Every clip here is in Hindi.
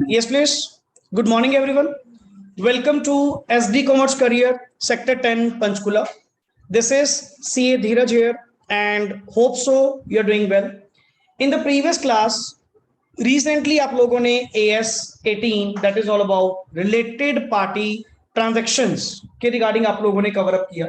Yes, please. Good morning, everyone. Welcome to SD Commerce Career, Sector 10, Panchkula. This is CA Dheeraj here, and hope so you're doing well. In the previous class, recently आप लोगों ने AS 18 that is all about related party transactions के रिगार्डिंग आप लोगों ने कवर अप किया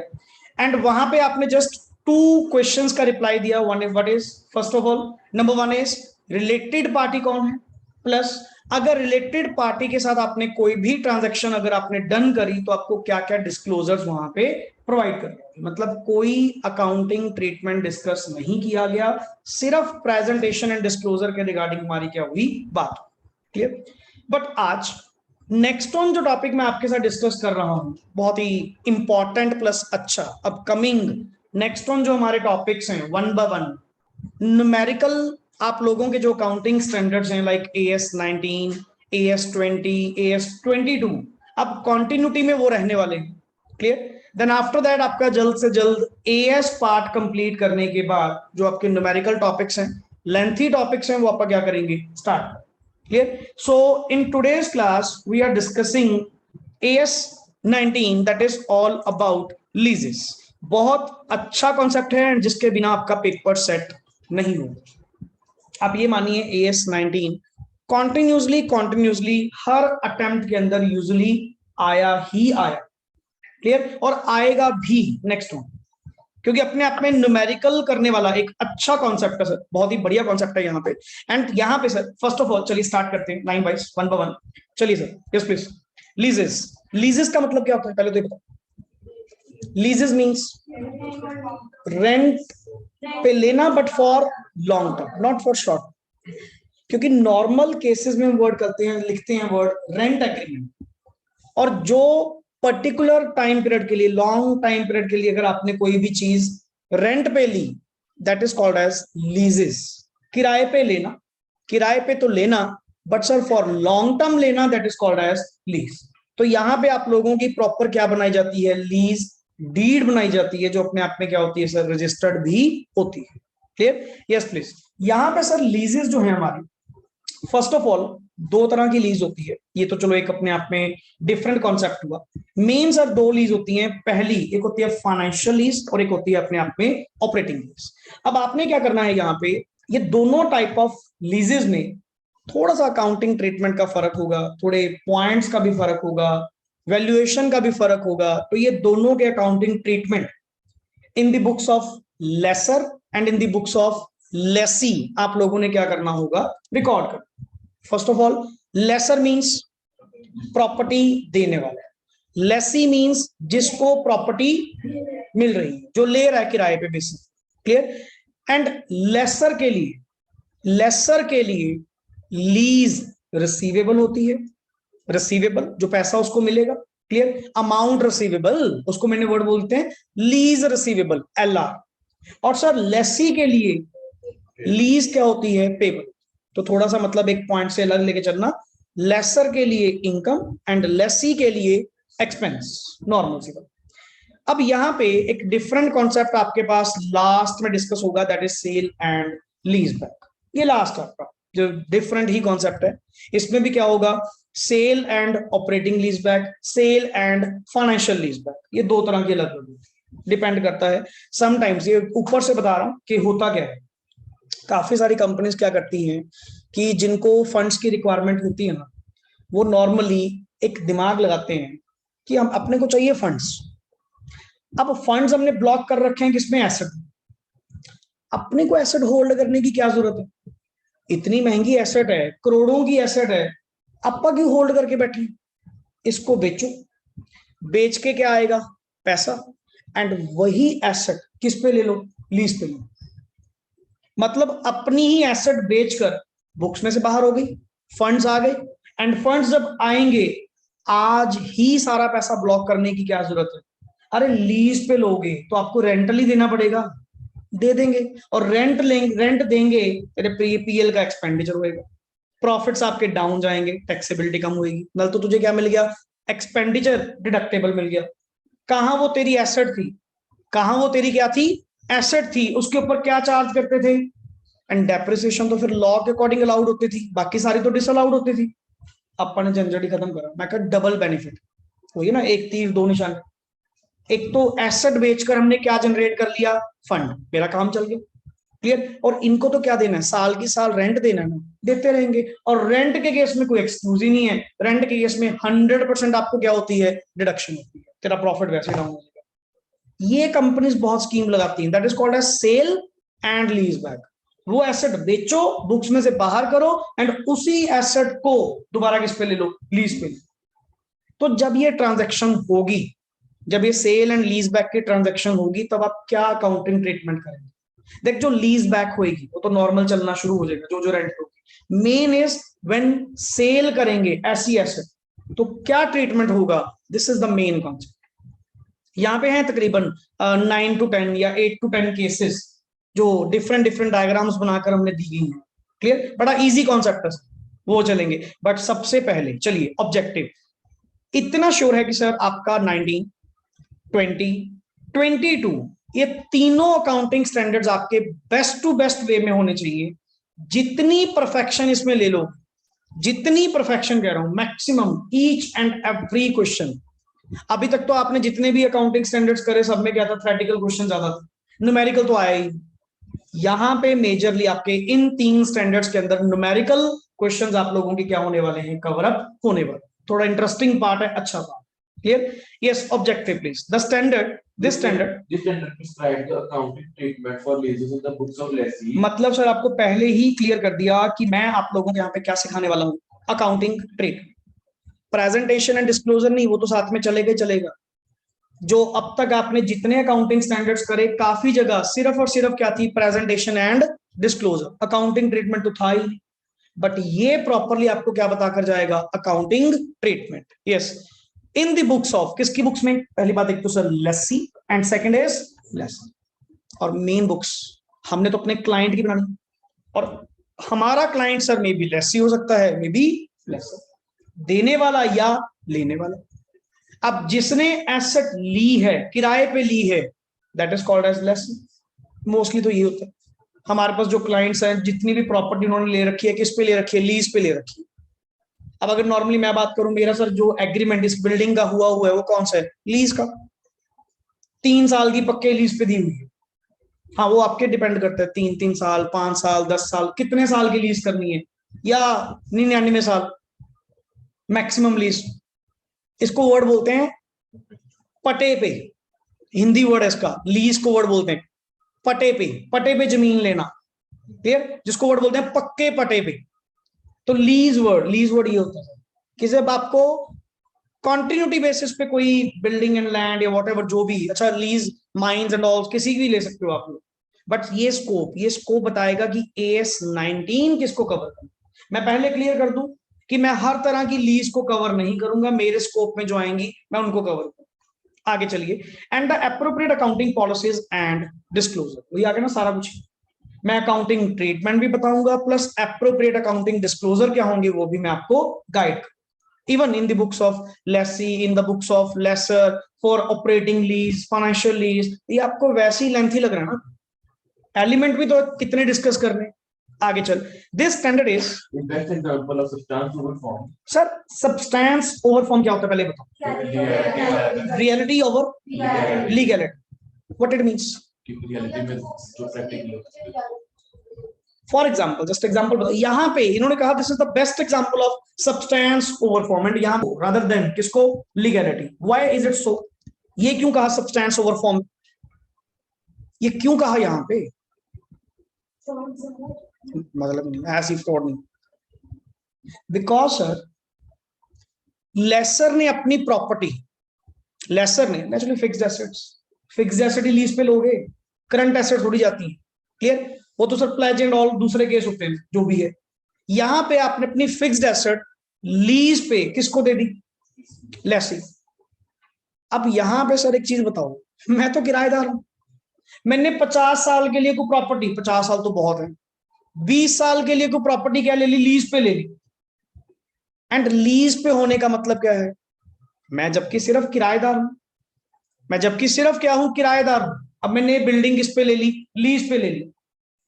एंड वहां पे आपने जस्ट टू क्वेश्चंस का रिप्लाई दिया. One is what is first of all number one is related party कौन है, प्लस अगर रिलेटेड पार्टी के साथ आपने कोई भी ट्रांजैक्शन अगर आपने डन करी तो आपको क्या क्या डिस्क्लोजर्स वहां पे प्रोवाइड करना है. मतलब कोई अकाउंटिंग ट्रीटमेंट डिस्कस नहीं किया गया, सिर्फ प्रेजेंटेशन एंड डिस्क्लोजर के रिगार्डिंग हमारी क्या हुई बात. क्लियर. बट आज नेक्स्ट ऑन जो टॉपिक मैं आपके साथ डिस्कस कर रहा हूं बहुत ही इंपॉर्टेंट प्लस अच्छा अपकमिंग नेक्स्ट ऑन जो हमारे टॉपिक्स हैं वन बाय वन न्यूमेरिकल आप लोगों के जो काउंटिंग स्टैंडर्ड्स हैं लाइक AS 19, AS 20, AS 22 अब कॉन्टिन्यूटी में वो रहने वाले हैं. क्लियर. देन आफ्टर दैट आपका जल्द से जल्द AS पार्ट कंप्लीट करने के बाद जो आपके न्यूमेरिकल टॉपिक्स हैं लेंथी टॉपिक्स हैं वो आप क्या करेंगे start. Clear. So in today's class we are discussing AS 19 that is all about leases. बहुत अच्छा कॉन्सेप्ट है जिसके बिना आपका पेपर सेट नहीं होगा. आप ये मानिए AS 19 कॉन्टिन्यूसली हर अटेम्प्ट के अंदर यूजुअली आया ही आया. क्लियर. और आएगा भी नेक्स्ट वन, क्योंकि अपने आप में न्यूमेरिकल करने वाला एक अच्छा कॉन्सेप्ट है सर, बहुत ही बढ़िया कॉन्सेप्ट है यहाँ पे. एंड यहाँ पे सर फर्स्ट ऑफ ऑल चलिए स्टार्ट करते हैं line wise one by one. चलिए sir. Yes please. Leases. Leases का मतलब क्या होता है पहले तो ये बताओ. लीजेस मींस रेंट पे लेना but for long term not for short. क्योंकि नॉर्मल केसेस में हम वर्ड करते हैं लिखते हैं वर्ड रेंट एग्रीमेंट, और जो पर्टिकुलर टाइम पीरियड के लिए लॉन्ग टाइम पीरियड के लिए अगर आपने कोई भी चीज रेंट पे ली that is called as leases. किराए पे लेना, किराए पे तो लेना but sir for long term लेना that is called as lease. तो यहां पे आप लोगों की प्रॉपर क्या बनाई जाती है लीज डीड बनाई जाती है जो अपने आप में क्या होती है सर रजिस्टर्ड भी होती है. क्लियर. Yes please. यहां पे सर लीजेस जो है हमारी फर्स्ट ऑफ ऑल दो तरह की लीज होती है. ये तो चलो एक अपने आप में डिफरेंट कॉन्सेप्ट हुआ. मेन सर दो लीज होती हैं. पहली एक होती है फाइनेंशियल लीज और एक होती है अपने आप में ऑपरेटिंग लीज. अब आपने क्या करना है यहाँ पे ये दोनों टाइप ऑफ लीजेस में थोड़ा सा अकाउंटिंग ट्रीटमेंट का फर्क होगा, थोड़े पॉइंट्स का भी फर्क होगा, वैल्यूएशन का भी फर्क होगा. तो ये दोनों के accounting treatment in the books of lessor and in the books of lessee आप लोगों ने क्या करना होगा रिकॉर्ड करना. First of all lessor means property देने वाला है, लेसी मींस जिसको प्रॉपर्टी मिल रही है जो ले रहा है किराए पे बेसिस. क्लियर. एंड लेसर के लिए लीज रिसीवेबल होती है. रिसीवेबल जो पैसा उसको मिलेगा. क्लियर. अमाउंट रिसीवेबल उसको मैंने वर्ड बोलते हैं लीज रिसीवेबल LR. और सर लेसी के लिए लीज क्या होती है पेबल. तो थोड़ा सा मतलब एक पॉइंट से अलग लेके चलना. लेसर के लिए इनकम एंड लेसी के लिए एक्सपेंस नॉर्मल सी बात. अब यहाँ पे एक डिफरेंट कॉन्सेप्ट आपके पास लास्ट में डिस्कस होगा that is sale and lease back. ये लास्ट आपका जो डिफरेंट ही कॉन्सेप्ट है. इसमें भी क्या होगा sale and operating lease back, sale and financial lease back. ये दो तरह की अलग अलग डिपेंड करता है. समटाइम्स ये ऊपर से बता रहा हूं कि होता क्या है. काफी सारी कंपनीज क्या करती हैं कि जिनको फंड्स की रिक्वायरमेंट होती है ना वो नॉर्मली एक दिमाग लगाते हैं कि हम अपने को चाहिए फंड्स. अब फंड्स हमने ब्लॉक कर रखे हैं किसमें एसेट. अपने को एसेट होल्ड करने की क्या जरूरत है. इतनी महंगी एसेट है, करोड़ों की एसेट है, अपा क्यों होल्ड करके बैठे. इसको बेचो, बेच के क्या आएगा पैसा, एंड वही एसेट किस पे ले लो लीज पे लो. मतलब अपनी ही एसेट बेचकर बुक्स में से बाहर हो गई, फंड्स आ गए, एंड फंड्स जब आएंगे आज ही सारा पैसा ब्लॉक करने की क्या जरूरत है. अरे लीज पे लोगे तो आपको रेंटली देना पड़ेगा, दे देंगे. और रेंट देंगे तेरे PL का एक्सपेंडिचर होएगा, प्रॉफिट्स आपके डाउन जाएंगे, टैक्सेबिलिटी कम होगी. नल तो तुझे क्या मिल गया एक्सपेंडिचर डिडक्टेबल मिल गया. कहां वो तेरी एसेट थी, कहां वो तेरी क्या थी एसेट थी, उसके ऊपर क्या चार्ज करते थे. एंड डेप्रिसिएशन तो फिर लॉ के अकॉर्डिंग अलाउड होती थी, बाकी सारी तो डिसअलाउड होती थी. अपन ने झंझट ही खत्म करा। मैं कहा डबल बेनिफिट वही ना, एक तीर दो निशान। एक तो एसेट बेचकर हमने क्या जनरेट कर लिया, फंड, मेरा काम चल गया। क्लियर। और इनको तो क्या देना है, साल की साल रेंट देना है ना, देते रहेंगे। और रेंट के केस में कोई एक्सक्यूज ही नहीं है, रेंट के केस में 100% आपको क्या होती है, डिडक्शन होती है, तेरा प्रॉफिट वैसे डाउन हो जाएगा। ये कंपनीज बहुत स्कीम लगाती हैं, that is called as sale and lease back. वो एसेट बेचो, बुक्स में से बाहर करो, एंड उसी एसेट को दोबारा किस पे ले लो, लीज पे। तो जब ये ट्रांजेक्शन होगी, जब ये सेल एंड लीज बैक की ट्रांजेक्शन होगी, तब आप क्या अकाउंटिंग ट्रीटमेंट करेंगे। देख, जो लीज बैक होगी वो तो नॉर्मल चलना शुरू हो जाएगा, जो जो रेंट होगी। मेन इज व्हेन सेल करेंगे ऐसी एसेट, तो क्या ट्रीटमेंट होगा, this is the main concept. यहाँ पे है तकरीबन 9 to 10 या 8 to 10 केसेस, जो डिफरेंट डिफरेंट डायग्राम्स बनाकर हमने दी गई हैं। क्लियर, बड़ा इजी कॉन्सेप्ट है, वो चलेंगे। बट सबसे पहले चलिए ऑब्जेक्टिव। इतना श्योर है कि सर आपका 19, 20, 22 ये तीनों अकाउंटिंग स्टैंडर्ड्स आपके बेस्ट टू बेस्ट वे में होने चाहिए। जितनी परफेक्शन इसमें ले लो, जितनी परफेक्शन कह रहा हूं, maximum, each and every question. अभी तक तो आपने जितने भी अकाउंटिंग स्टैंडर्ड्स करे, सब में क्या था, थ्योरेटिकल क्वेश्चन ज्यादा था, न्यूमेरिकल तो आया ही। यहां पे मेजरली आपके इन 3 स्टैंडर्ड्स के अंदर न्यूमेरिकल क्वेश्चंस आप लोगों के क्या होने वाले हैं, कवर अप होने वाले। थोड़ा इंटरेस्टिंग पार्ट है, अच्छा part. Clear? Yes, objective, please. The standard, this standard prescribe the accounting treatment for leases in the books of lessee. मतलब सर आपको पहले ही क्लियर कर दिया कि मैं आप लोगों को यहाँ पे क्या सिखाने वाला हूँ, accounting treat. Presentation and disclosure नहीं, वो तो साथ में चलेगा चलेगा। जो अब तक आपने जितने अकाउंटिंग स्टैंडर्ड्स करे, काफी जगह सिर्फ और सिर्फ क्या थी, presentation and disclosure, accounting treatment तो था ही। बट ये प्रॉपरली आपको क्या बताकर जाएगा, accounting treatment. Yes, in the books of, किसकी बुक्स में, पहली बात एक तो sir lessee, and second is lessor. और मेन बुक्स हमने तो अपने क्लाइंट की बनानी, और हमारा client sir may be lessee हो सकता है, मे बी लेसन, देने वाला या लेने वाला। अब जिसने एसेट ली है, किराए पे ली है, that is called as lessee. Mostly तो ये होता है हमारे पास जो क्लाइंट्स हैं, जितनी भी प्रॉपर्टी उन्होंने ले रखी है, किस पे ले रखी है, लीज पे ले रखी है। अब अगर नॉर्मली मैं बात करूं, मेरा सर जो एग्रीमेंट इस बिल्डिंग का हुआ है, वो कौन सा है, लीज का। 3 साल की पक्के लीज पे दी हुई है। हाँ, वो आपके डिपेंड करता है, 3 साल, 5 साल, 10 साल, कितने साल की लीज करनी है, या 99 साल मैक्सिमम लीज। इसको वर्ड बोलते हैं पटे पे, हिंदी वर्ड है इसका, लीज को वर्ड बोलते हैं पटे पे। पटे पे जमीन लेना, क्लियर, जिसको वर्ड बोलते हैं पक्के पटे पे। तो लीज वर्ड ये होता है कि जब आपको कॉन्टिन्यूटी बेसिस पे कोई बिल्डिंग एंड लैंड या वॉटएवर जो भी, अच्छा लीज माइंस एंड ऑल किसी भी ले सकते हो आप लोग। बट ये स्कोप बताएगा कि AS 19 किसको कवर करना। मैं पहले क्लियर कर दूं कि मैं हर तरह की लीज को कवर नहीं करूंगा, मेरे स्कोप में जो आएंगी मैं उनको कवर करूंगा। आगे चलिए, and the appropriate accounting policies and disclosure, वही आगे ना सारा कुछ। मैं अकाउंटिंग ट्रीटमेंट भी बताऊंगा, प्लस एप्रोप्रिएट अकाउंटिंग डिस्क्लोजर क्या होंगे वो भी मैं आपको guide. Even in the books of lessee, in the books of lessor, for operating lease, financial lease, ये आपको वैसे ही लेंथी लग रहा है ना, एलिमेंट भी तो कितने डिस्कस करने। आगे चल, this standard is best example of substance over form. Sir substance over form क्या होता है पहले बताओ। Reality over legality, what it means. Reality में जो practical, for example, just example बताओ। यहाँ पे इन्होंने कहा this is the best example of substance over form, and यहाँ रादर देन किसको, legality. Why is it so, ये क्यों कहा सब्सटेंस ओवर फॉर्म, ये क्यों कहा यहाँ पे, मतलब नहीं ऐसी फ्रॉड नहीं। बिकॉज सर लेसर ने अपनी प्रॉपर्टी, लेसर ने नेचुरली फिक्स्ड एसेट ही लीज पे लोगे, करंट एसेट थोड़ी जाती है। क्लियर, वो तो सर प्लेज एंड ऑल दूसरे केस होते हैं जो भी है। यहां पे आपने अपनी फिक्स्ड एसेट लीज पे किसको दे दी, लेसी। अब यहां पे सर एक चीज बताओ, मैं तो किराएदार हूं, मैंने 50 साल के लिए कोई प्रॉपर्टी, 50 साल तो बहुत है, 20 साल के लिए कोई प्रॉपर्टी क्या ले ली, लीज पे ले ली। एंड लीज पे होने का मतलब क्या है, मैं जबकि सिर्फ किराएदार हूं, मैं जबकि सिर्फ क्या हूं, किराएदार हूं। अब मैंने बिल्डिंग किस पे ले ली, लीज पे ले ली,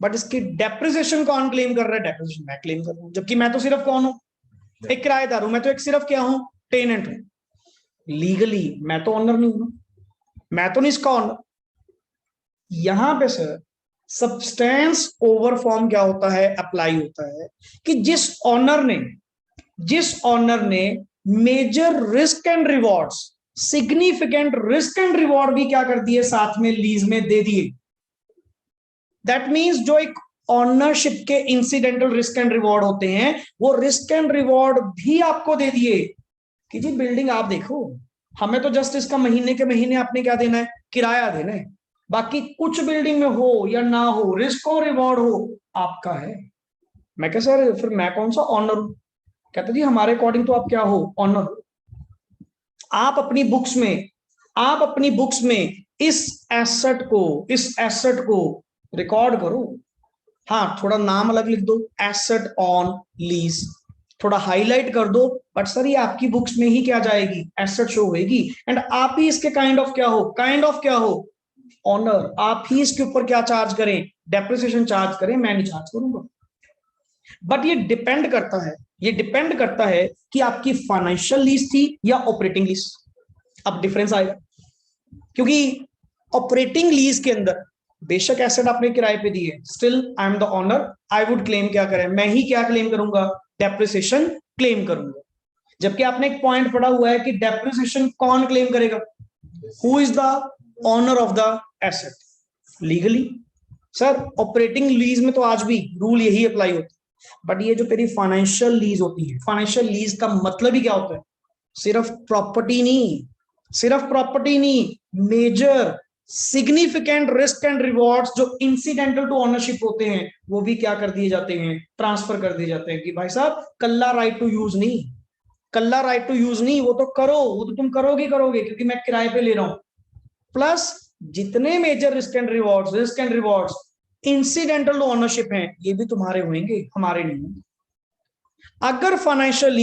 बट इसकी डेप्रिसिएशन कौन क्लेम कर रहा है, डेप्रिसिएशन मैं क्लेम कर रहा हूं, जबकि मैं तो सिर्फ कौन हूं, एक किराएदार हूं, मैं तो एक सिर्फ क्या हूं, टेनेंट हूं। लीगली मैं तो ऑनर नहीं हूं, मैं तो नहीं इसका ऑनर। यहां पे सर सब्सटेंस ओवर फॉर्म क्या होता है, अप्लाई होता है कि जिस ऑनर ने major risk and rewards, significant risk and reward भी क्या कर दिए, साथ में लीज में दे दिए। दैट मीन्स जो एक ऑनरशिप के इंसिडेंटल रिस्क एंड रिवॉर्ड होते हैं, वो रिस्क एंड रिवॉर्ड भी आपको दे दिए कि जी बिल्डिंग आप देखो, हमें तो जस्ट इसका महीने के महीने आपने क्या देना है, किराया देना है। बाकी कुछ बिल्डिंग में हो या ना हो, रिस्क और रिवॉर्ड हो, आपका है। मैं कह सर फिर मैं कौन सा ऑनर हूं? कहते जी हमारे अकॉर्डिंग तो आप क्या हो, ऑनर हो। आप अपनी बुक्स में इस एसेट को रिकॉर्ड करो। हाँ, थोड़ा नाम अलग लिख दो, एसेट ऑन लीज, थोड़ा हाईलाइट कर दो, बट सर ये आपकी बुक्स में ही क्या जाएगी, एसेट शो होगी। एंड आप ही इसके काइंड ऑफ क्या हो, ऑनर। आप ही इसके ऊपर क्या चार्ज करें, डेप्रिसिएशन चार्ज करें, मैं नहीं चार्ज करूंगा। बट ये डिपेंड करता है कि आपकी फाइनेंशियल लीज थी या ऑपरेटिंग लीज। अब डिफरेंस आएगा, क्योंकि ऑपरेटिंग लीज के अंदर बेशक एसेट आपने किराए पे दी है, still I am the owner, I would claim क्या करें, मैं ही क्या क्लेम करूंगा, डेप्रिसिएशन क्लेम करूंगा। जबकि आपने एक पॉइंट पढ़ा हुआ है कि डेप्रिसिएशन कौन क्लेम करेगा, who is the owner of the asset legally. Sir operating lease में तो आज भी रूल यही अप्लाई होता है। बट ये जो तेरी फाइनेंशियल लीज होती है, फाइनेंशियल लीज का मतलब ही क्या होता है, सिर्फ प्रॉपर्टी नहीं, major significant risk and rewards जो इंसिडेंटल टू ओनरशिप होते हैं, वो भी क्या कर दिए जाते हैं, ट्रांसफर कर दिए जाते हैं। कि भाई साहब कल्ला राइट टू यूज नहीं, वो तो तुम करोगे क्योंकि मैं किराए पे ले रहा हूं। प्लस जितने major risk and rewards incidental to ownership हैं, ये भी तुम्हारे होंगे, हमारे नहीं होंगे। अगर फाइनेंशियल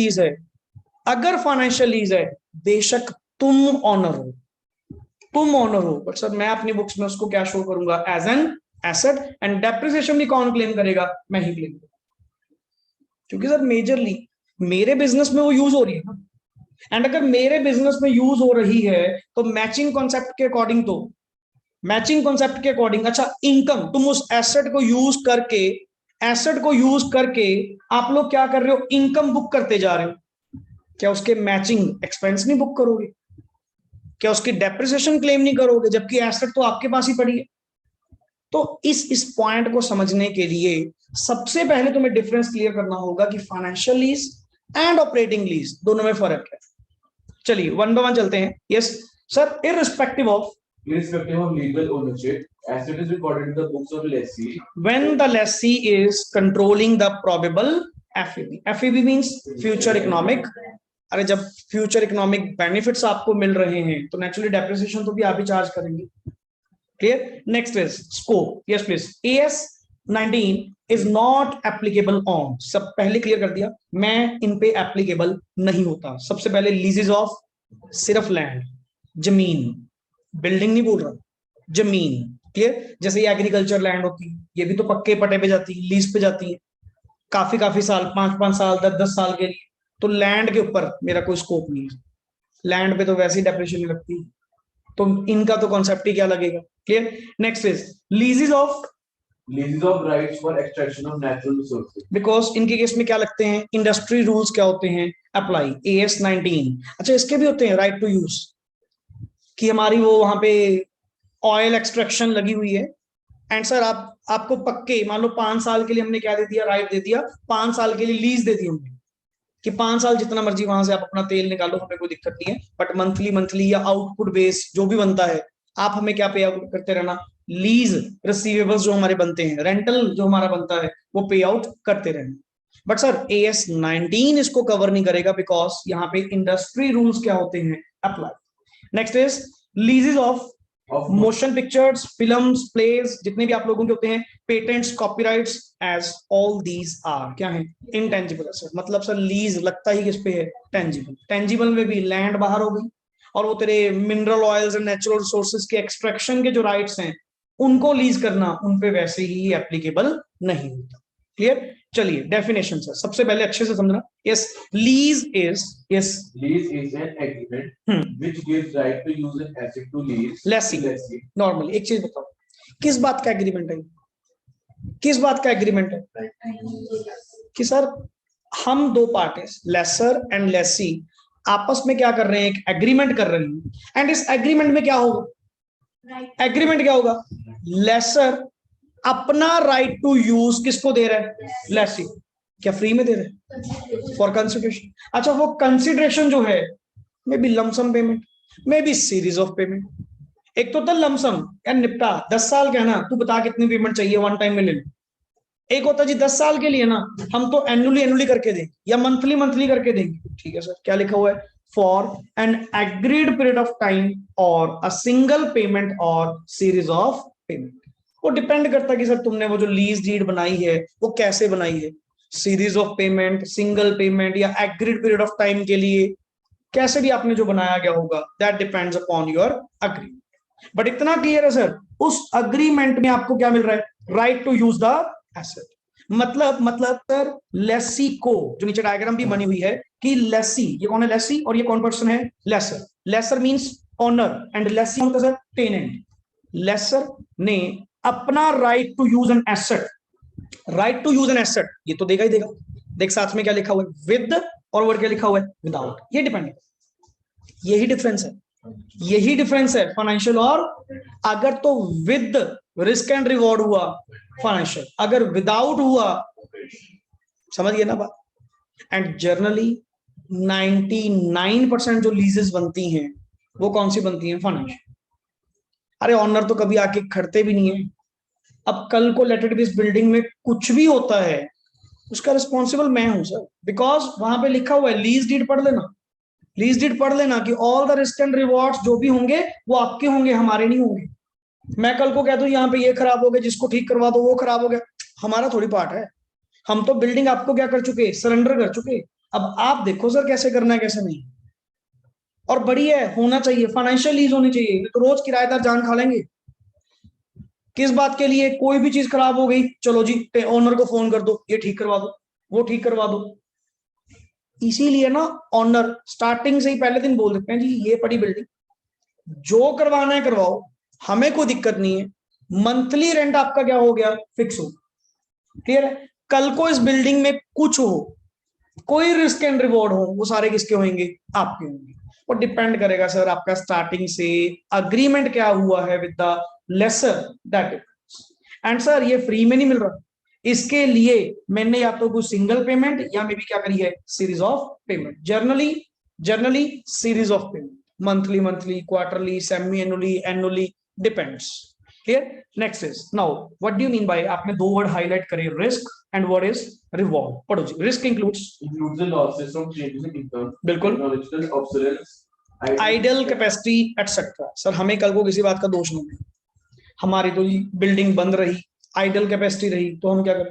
लीज है, बेशक तुम ऑनर हो, बट सर मैं अपनी बुक्स में उसको क्या शो करूंगा, as an asset. And depreciation भी कौन क्लेम करेगा, मैं ही क्लेम करूंगा, क्योंकि सर मेजरली मेरे बिजनेस में वो यूज हो रही है ना। एंड अगर मेरे बिजनेस में यूज हो रही है तो मैचिंग कॉन्सेप्ट के अकॉर्डिंग अच्छा इनकम, तुम उस एसेट को यूज करके आप लोग क्या कर रहे हो, इनकम बुक करते जा रहे हो। क्या उसके मैचिंग एक्सपेंस नहीं बुक करोगे, क्या उसकी डेप्रिसिएशन क्लेम नहीं करोगे, जबकि एसेट तो आपके पास ही पड़ी है। तो इस पॉइंट को समझने के लिए सबसे पहले तुम्हें डिफरेंस क्लियर करना होगा कि financial lease and operating lease दोनों में फर्क है। चलिए वन बाय वन चलते हैं। Yes sir, irrespective of legal ownership, asset is recorded in the books of lessee when the lessee is controlling the probable FEB. FEB means future economic। अरे जब फ्यूचर इकोनॉमिक बेनिफिट्स आपको मिल रहे हैं तो नेचुरली डेप्रिसिएशन तो भी आप ही चार्ज करेंगे। Clear? Next is scope. Yes please. AS 19 is not applicable on, सब पहले क्लियर कर दिया, मैं इन पे एप्लीकेबल नहीं होता। सबसे पहले लीजेस ऑफ सिर्फ लैंड, जमीन, बिल्डिंग नहीं बोल रहा, जमीन। क्लियर? जैसे ये एग्रीकल्चर लैंड होती है, ये भी तो पक्के पट्टे पे जाती है, लीज पे जाती है, काफी साल, 5 साल 10 साल के लिए। तो लैंड के ऊपर मेरा कोई स्कोप नहीं है, लैंड पे तो वैसे ही डेप्रिसिएशन नहीं लगती, तो इनका तो कॉन्सेप्ट ही क्या लगेगा। Clear? Next is leases of rights for extraction of natural resources, because इनके केस में क्या लगते हैं, इंडस्ट्री रूल्स क्या होते हैं, अप्लाई। AS 19। अच्छा इसके भी होते हैं राइट टू यूज, कि हमारी वो वहां पे ऑयल एक्सट्रैक्शन लगी हुई है। एंड सर आपको पक्के मान लो 5 साल के लिए हमने क्या दे दिया, राइट दे दिया, 5 साल के लिए लीज दे दी हमने कि 5 साल जितना मर्जी वहां से आप अपना तेल निकालो, हमें कोई दिक्कत नहीं है। बट मंथली या आउटपुट बेस जो भी बनता है, आप हमें क्या पे आउट करते रहना, लीज रिसीवेबल्स जो हमारे बनते हैं, रेंटल जो हमारा बनता है, वो पे आउट करते रहना। बट सर AS 19 इसको कवर नहीं करेगा, बिकॉज यहाँ पे इंडस्ट्री रूल्स क्या होते हैं, apply. Next is leases of motion pictures, films, plays, जितने भी आप लोगों के होते हैं, patents, copyrights, as all these are क्या है, इनटेंजिबल एसेट। मतलब सर लीज लगता ही किस पे है, टेंजिबल में भी लैंड बाहर हो गई, और वो तेरे mineral oils and natural resources के एक्सट्रैक्शन के जो राइट्स हैं, उनको लीज करना उन पे वैसे ही एप्लीकेबल नहीं होता। क्लियर? चलिए डेफिनेशन सर सबसे पहले अच्छे से समझना. Yes, lease is, yes, Lease is an agreement which gives right to use an asset to lease. Lessee. to lessee. Normally एक चीज बताओ, किस बात का एग्रीमेंट है? किस बात का एग्रीमेंट है? कि सर हम दो पार्टीज लेसर एंड लेसी आपस में क्या कर रहे हैं, एक एग्रीमेंट कर रहे हैं. एंड इस एग्रीमेंट में क्या होगा? एग्रीमेंट क्या होगा? लेसर अपना राइट टू यूज किसको दे रहा है? लेसी. क्या फ्री में दे रहे हैं? For consideration. अच्छा, वो कंसिडरेशन जो है may be lump sum payment, may be series of payment. एक तो था लमसम, यार निपटा 10 साल का है ना, तू बता कितनी पेमेंट चाहिए, वन टाइम में ले लो. एक होता जी 10 साल के लिए ना, हम तो एनुअली एनुअली करके देंगे या मंथली मंथली करके देंगे. ठीक है सर, क्या लिखा हुआ है? For an agreed period of time और अ सिंगल पेमेंट और सीरीज ऑफ पेमेंट. वो डिपेंड करता है कि सर तुमने वो जो लीज डीड बनाई है वो कैसे बनाई है, series of payment, single payment या एग्रीड पीरियड ऑफ टाइम के लिए, कैसे भी आपने जो बनाया गया होगा, that depends upon your agreement. But इतना क्लियर है सर, उस अग्रीमेंट में आपको क्या मिल रहा है? Right to use the asset. मतलब सर लेसी को, जो नीचे डायग्राम भी बनी हुई है कि लेसी, ये कौन है लेसी और ये कौन पर्सन है? Lessor. Lessor means owner and lessee होता है सर टेनेंट. लेसर ने अपना right to use an asset, right to use an asset ये तो देगा ही देगा. देख साथ में क्या लिखा हुआ है? विद, और वर्ड क्या लिखा हुआ है? विदाउट. ये डिपेंड है. यही डिफरेंस है, यही डिफरेंस है फाइनेंशियल और. अगर तो विद रिस्क एंड रिवॉर्ड हुआ फाइनेंशियल, अगर विदाउट हुआ, समझ गए ना बात. एंड जनरली 99% जो लीजेस बनती हैं वो कौन सी बनती हैं? फाइनेंशियल. अरे ऑनर तो कभी आके खड़ते भी नहीं है. अब कल को लेटेड भी इस बिल्डिंग में कुछ भी होता है, उसका रिस्पॉन्सिबल मैं हूं सर, बिकॉज वहां पे लिखा हुआ है, लीज डीड पढ़ लेना, लीज डीड पढ़ लेना कि all the risk and rewards जो भी होंगे वो आपके होंगे, हमारे नहीं होंगे. मैं कल को कह दूं यहाँ पे ये खराब हो गया, जिसको ठीक करवा दो वो खराब हो गया, हमारा थोड़ी पार्ट है. हम तो बिल्डिंग आपको क्या कर चुके? सरेंडर कर चुके. अब आप देखो सर कैसे करना है कैसे नहीं. और बड़ी है, होना चाहिए, फाइनेंशियल लीज होनी चाहिए. तो रोज किराएदार जान खा लेंगे. किस बात के लिए? कोई भी चीज खराब हो गई, चलो जी ओनर को फोन कर दो, ये ठीक करवा दो, वो ठीक करवा दो. इसीलिए ना ऑनर स्टार्टिंग से ही पहले दिन बोल देते हैं जी ये पड़ी बिल्डिंग, जो करवाना है करवाओ, हमें कोई दिक्कत नहीं है. मंथली रेंट आपका क्या हो गया? फिक्स हो. क्लियर है? कल को इस बिल्डिंग में कुछ हो, कोई रिस्क एंड रिवॉर्ड हो, वो सारे किसके होंगे? आपके होंगे. वो डिपेंड करेगा सर आपका स्टार्टिंग से अग्रीमेंट क्या हुआ है with the lessor, that. And sir ये फ्री में नहीं मिल रहा, इसके लिए मैंने या तो कोई सिंगल पेमेंट या मे बी क्या करी है? Series of payment. Generally series of payment, monthly monthly, quarterly, semi annually, annually, depends. Clear? Next is now what do you mean by, आपने दो वर्ड हाईलाइट करे, risk and what is reward. पढ़ो जी. Risk includes Includes the losses from changes in income, बिल्कुल, technological obsolescence, idle capacity etcetera. Sir हमें कल को किसी बात का दोष नहीं है, हमारी तो बिल्डिंग बंद रही, आइडल कैपेसिटी रही, तो हम क्या करें?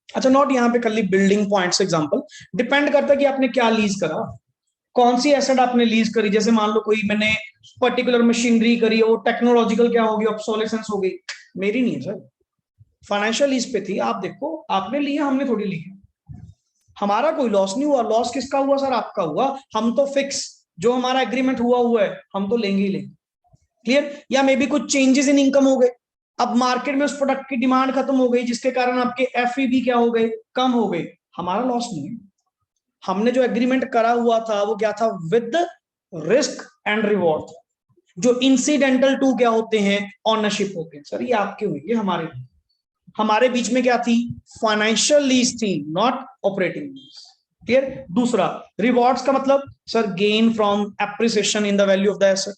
अच्छा, नॉट यहाँ पे कर ली बिल्डिंग पॉइंट्स एग्जांपल, डिपेंड करता है कि आपने क्या लीज करा, कौन सी एसेट आपने लीज करी. जैसे मान लो कोई मैंने पर्टिकुलर मशीनरी करी, वो टेक्नोलॉजिकल क्या होगी? ऑब्सोलेसेंस हो गई, मेरी नहीं है सर, फाइनेंशियल लीज पे थी. आप देखो, आपने लिया, हमने थोड़ी ली. हमारा कोई लॉस नहीं हुआ. लॉस किसका हुआ सर? आपका हुआ. हम तो फिक्स, जो हमारा एग्रीमेंट हुआ है हम तो लेंगे ही लेंगे. क्लियर? या मे बी कुछ चेंजेस इन इनकम हो गए, अब मार्केट में उस प्रोडक्ट की डिमांड खत्म हो गई, जिसके कारण आपके एफईबी क्या हो गए? कम हो गए. हमारा लॉस नहीं है. हमने जो एग्रीमेंट करा हुआ था वो क्या था? With risk and reward. जो इंसिडेंटल टू क्या होते हैं? ऑनरशिप होते हैं. सर ये आपके हुए, हमारे नहीं. हमारे बीच में क्या थी? फाइनेंशियल लीज थी, नॉट ऑपरेटिंग लीज. क्लियर? दूसरा, रिवॉर्ड्स का मतलब sir gain from appreciation in the value of the asset.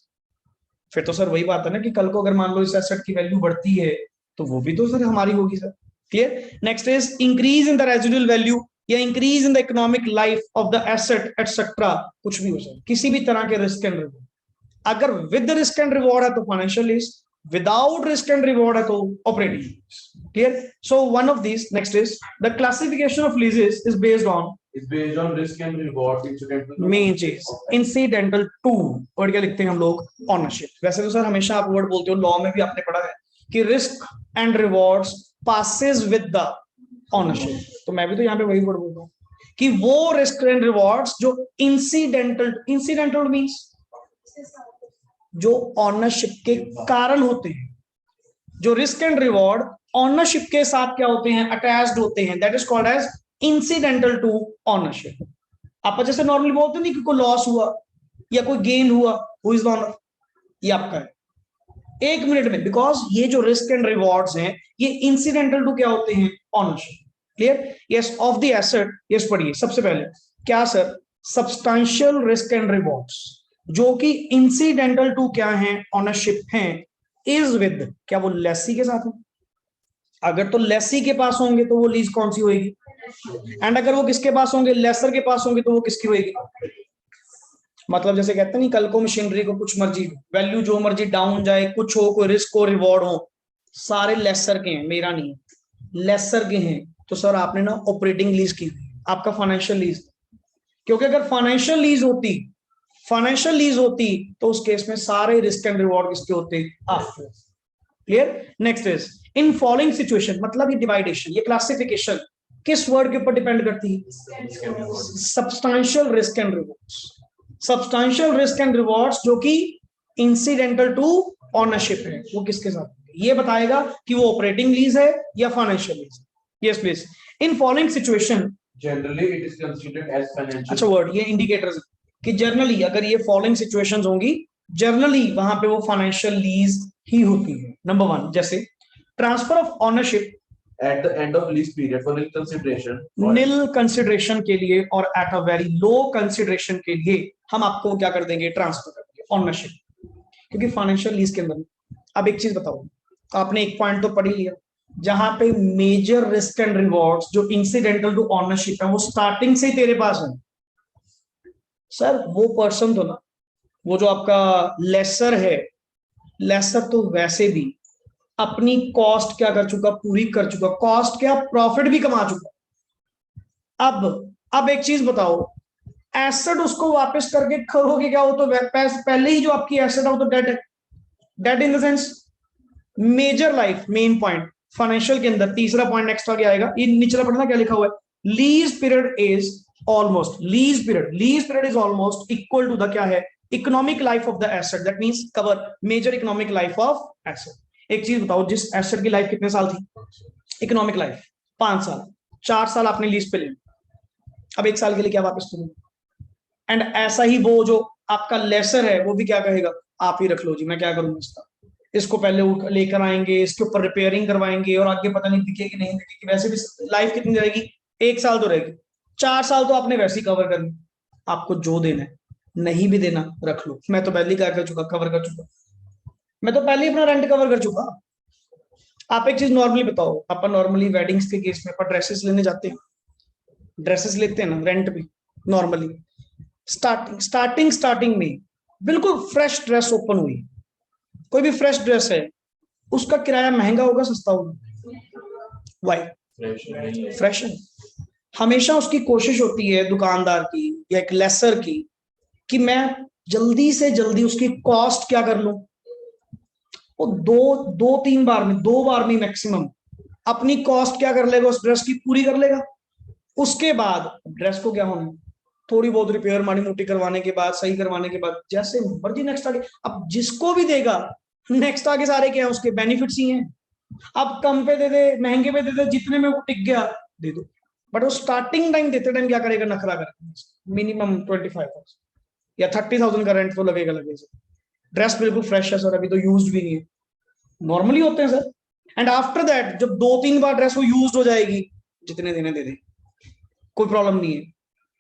फिर तो सर वही बात है ना कि कल को अगर मान लो इस एसेट की वैल्यू बढ़ती है तो वो भी तो सर हमारी होगी sir. Clear? Next is increase in the residual value या increase in the economic life of the asset etcetera. कुछ भी हो सर, किसी भी तरह के रिस्क एंड रिवॉर्ड. अगर विद रिस्क एंड रिवॉर्ड है तो financial lease, without risk and reward है तो operating lease. Clear? So one of this. Next is the classification of leases is based on risk and reward incidental to main चीज इंसिडेंटल टू. वर्ड क्या लिखते हैं हम लोग? ऑनरशिप. वैसे तो सर हमेशा आप वर्ड बोलते हो, लॉ में भी आपने पढ़ा है कि risk and rewards passes with the ownership. तो मैं भी तो यहाँ पे वही वर्ड बोल रहा हूँ कि वो रिस्क एंड रिवॉर्ड्स जो इंसिडेंटल मींस जो ऑनरशिप के कारण होते हैं, जो रिस्क एंड रिवॉर्ड ऑनरशिप के साथ क्या होते हैं, अटैच्ड होते हैं, that is called as incidental to ownership. आप जैसे नॉर्मली बोलते नहीं कि कोई लॉस हुआ या कोई गेन हुआ, हु इज द ऑनर, ये आपका है। एक मिनट में, बिकॉज ये जो रिस्क एंड रिवॉर्ड्स हैं ये इंसिडेंटल टू क्या होते हैं, ownership. Clear? Yes, of the asset. Yes पढ़िए सबसे पहले क्या sir, substantial risk and rewards जो कि इंसिडेंटल टू क्या है, ऑनरशिप है, इज विद, क्या वो लेसी के साथ है? अगर तो लेसी के पास होंगे तो वो लीज कौन सी होगी, एंड अगर वो किसके पास होंगे, लेसर के पास होंगे, तो वो किसकी होगी? मतलब जैसे कहते हैं नहीं, कल को मशीनरी को कुछ मर्जी वैल्यू जो मर्जी डाउन जाए, कुछ हो, कोई रिस्क हो, रिवॉर्ड हो, सारे लेसर के हैं, मेरा नहीं है, लेसर के हैं। तो सर आपने ना ऑपरेटिंग लीज की, आपका फाइनेंशियल लीज, क्योंकि अगर फाइनेंशियल लीज होती तो उस केस में सारे रिस्क एंड रिवॉर्ड किसके होते, आपके। Clear? Next is in following situation, मतलब ये डिवाइडेशन, ये क्लासिफिकेशन किस वर्ड के ऊपर डिपेंड करती है, substantial risk and rewards. Substantial risk and rewards जो कि इंसिडेंटल टू ऑनरशिप है, वो किसके साथ, ये बताएगा कि वो ऑपरेटिंग लीज है या financial lease. Yes please. In following situation generally it is considered as financial. अच्छा वर्ड, ये इंडिकेटर्स कि जनरली अगर ये फॉलोइंग सिचुएशंस होंगी, जनरली वहां पे वो फाइनेंशियल लीज ही होती है। नंबर 1 जैसे transfer of ownership at the end of lease period for nil consideration, nil consideration के लिए और at a very low consideration के लिए हम आपको क्या कर देंगे, ट्रांसफर कर देंगे ऑनरशिप, क्योंकि फाइनेंशियल लीज के अंदर। अब एक चीज बताओ, आपने एक पॉइंट तो पढ़ ही लिया, जहां पे मेजर रिस्क एंड रिवॉर्ड्स जो इंसिडेंटल टू ऑनरशिप है वो स्टार्टिंग से ही तेरे पास है। सर वो पर्सन तो ना, वो जो आपका लेसर है, लेसर तो वैसे भी अपनी कॉस्ट क्या कर चुका, पूरी कर चुका, कॉस्ट क्या, प्रॉफिट भी कमा चुका। अब एक चीज बताओ, एसेट उसको वापस करके करोगे क्या, वो तो पहले ही जो आपकी एसेट है वो तो डेट है। Date in the sense major life, main point financial के अंदर तीसरा पॉइंट नेक्स्ट आगे आएगा, ये निचला पढ़ना क्या लिखा हुआ है, lease period is almost, lease period is almost equal to the क्या है, economic life of the asset, that means cover major economic life of asset. एक चीज बताओ, जिस एसेट की लाइफ कितने साल थी, इकोनॉमिक लाइफ 5 साल, 4 साल आपने लीज पे ले, अब 1 साल के लिए क्या वापस करोगे? एंड ऐसा ही वो जो आपका लेसर है वो भी क्या कहेगा, आप ही रख लो जी, मैं क्या करूंगा इसका, इसको पहले लेकर आएंगे, इसके ऊपर रिपेयरिंग करवाएंगे, और आगे पता नहीं दिखेगी नहीं दिखेगी, वैसे भी लाइफ कितनी रहेगी, 1 साल तो रहेगी, 4 साल तो आपने वैसे ही कवर करनी, आपको जो देना है, नहीं भी देना रख लो, मैं तो पहले ही क्या कर चुका, कवर कर चुका, मैं तो पहले ही अपना रेंट कवर कर चुका। आप एक चीज नॉर्मली बताओ, अपन नॉर्मली वेडिंग्स के केस में अपन ड्रेसेस लेने जाते हैं, ड्रेसेस लेते हैं ना रेंट पे नॉर्मली, स्टार्टिंग में बिल्कुल फ्रेश ड्रेस ओपन हुई, कोई भी फ्रेश ड्रेस है, उसका किराया महंगा होगा सस्ता होगा, वाई, फ्रेश है। हमेशा उसकी कोशिश होती है दुकानदार की या एक लेसर की कि मैं जल्दी से जल्दी उसकी कॉस्ट क्या कर लूं, वो दो तीन बार में, 2 बार में मैक्सिमम अपनी कॉस्ट क्या कर लेगा, उस ड्रेस की पूरी कर लेगा। उसके बाद ड्रेस को क्या होना, थोड़ी बहुत रिपेयर माड़ी मोटी करवाने के बाद, सही करवाने के बाद जैसे मर्जी नेक्स्ट आगे, अब जिसको भी देगा नेक्स्ट आगे सारे क्या है, उसके बेनिफिट्स ही हैं। अब कम पे दे दे, महंगे पे दे दे, जितने में वो टिक गया दे दो, बट वो स्टार्टिंग टाइम देते टाइम क्या करेगा, नखरा करेगा, मिनिमम 25,000 या 30,000 का रेंट तो लगेगा। ड्रेस बिल्कुल फ्रेश है सर, अभी तो यूज्ड भी नहीं है, नॉर्मली होते हैं सर। एंड आफ्टर दैट जब 2-3 बार ड्रेस वो यूज्ड हो जाएगी, जितने देने दे दे, कोई प्रॉब्लम नहीं है।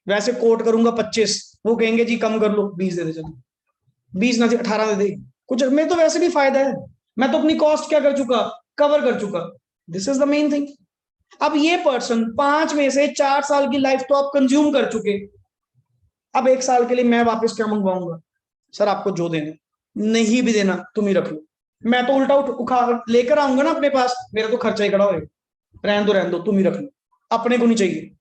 वैसे कोट करूंगा 25, वो कहेंगे जी कम कर लो, 20 दे दे, चलो 20 ना 18 दे दे, कुछ में तो वैसे भी फायदा है, मैं तो अपनी कॉस्ट क्या कर चुका, कवर कर चुका, this is the main thing. अब ये पर्सन 5 में से 4 साल की लाइफ तो आप कंज्यूम कर चुके, अब 1 साल के लिए मैं वापस क्या मंगवाऊंगा, सर आपको जो देना, नहीं भी देना तुम ही रख लो, मैं तो उल्टा उखाड़ लेकर आऊंगा ना अपने पास, मेरा तो खर्चा ही खड़ा होगा, रहने दो तुम ही रख लो, अपने को नहीं चाहिए।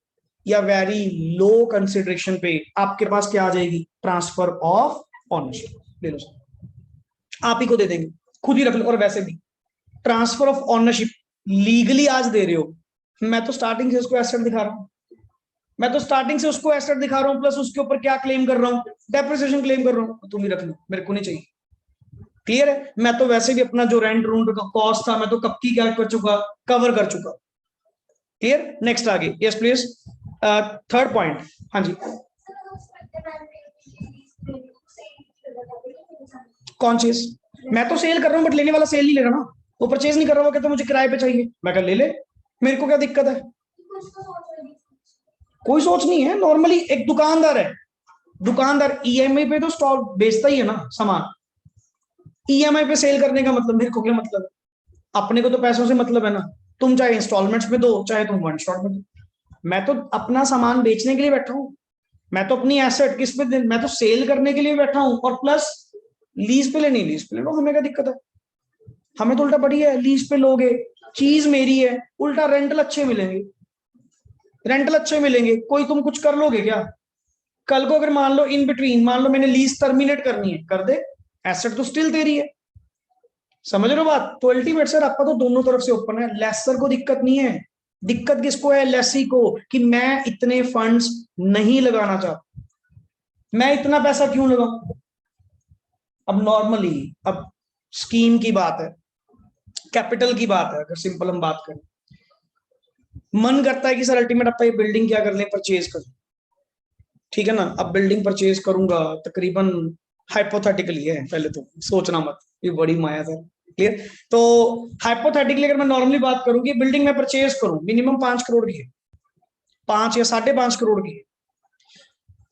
या वेरी लो कंसिडरेशन पे आपके पास क्या आ जाएगी, ट्रांसफर ऑफ ऑनरशिप, ले लो सर, आप ही को दे देंगे, खुद ही रख लो। और वैसे भी ट्रांसफर ऑफ ऑनरशिप लीगली आज दे रहे हो, मैं तो स्टार्टिंग से उसको एसेट दिखा रहा हूँ, मैं तो स्टार्टिंग से उसको एसेट दिखा रहा हूँ, प्लस उसके ऊपर क्या क्लेम कर रहा हूँ, डेप्रिसिएशन क्लेम कर रहा हूँ। तुम ही रख लो, मेरे को नहीं चाहिए। क्लियर है? मैं तो वैसे भी अपना जो रेंट रूम का कॉस्ट था मैं तो कब की क्या कर चुका, कवर कर चुका। क्लियर? नेक्स्ट आगे, यस प्लीज, थर्ड पॉइंट। हाँ जी, कौन चीज? मैं तो सेल कर रहा हूँ बट लेने वाला सेल नहीं ले रहा ना, वो परचेज नहीं कर रहा, वो कहता मुझे किराए पे चाहिए, मैं कह ले ले, मेरे को क्या दिक्कत है? कोई सोच नहीं है। नॉर्मली एक दुकानदार है, दुकानदार ईएमआई पे तो स्टॉक बेचता ही है ना सामान। ईएमआई पे सेल करने का मतलब, मेरे को क्या मतलब है? अपने को तो पैसों से मतलब है ना। तुम चाहे इंस्टॉलमेंट्स में दो, चाहे तुम वन शॉट में दो, मैं तो अपना सामान बेचने के लिए बैठा हूं। मैं तो अपनी एसेट किस पे मैं तो सेल करने के लिए बैठा हूं, और प्लस लीज पे लेनी, लीज पे ले लो, हमें क्या दिक्कत है? हमें तो उल्टा बढ़िया है, लीज पे लोगे, चीज मेरी है, उल्टा रेंटल अच्छे मिलेंगे, रेंटल अच्छे मिलेंगे। कोई तुम कुछ कर लोगे क्या? कल को अगर मान लो इन बिटवीन, मान लो मैंने लीज टर्मिनेट करनी है, कर दे, एसेट तो स्टिल तेरी है। समझ रहे हो बात? तो अल्टीमेट सर आपका तो दोनों तरफ से ओपन है, लेसर को दिक्कत नहीं है। दिक्कत किसको है? लेसी को, कि मैं इतने फंड्स नहीं लगाना चाहता, मैं इतना पैसा क्यों लगाऊं। अब नॉर्मली, अब स्कीम की बात है, कैपिटल की बात है, अगर सिंपल हम बात करें, मन करता है कि सर अल्टीमेट आपका ये बिल्डिंग क्या कर ले, परचेज कर, ठीक है ना। अब बिल्डिंग परचेज करूंगा तकरीबन, हाइपोथेटिकली है, पहले तो सोचना मत, ये बड़ी माया था। क्लियर? तो हाइपोथेटिकली अगर मैं नॉर्मली बात करूं कि बिल्डिंग में परचेज करूं, मिनिमम 5 करोड़ की है, 5 या 5.5 करोड़ की है,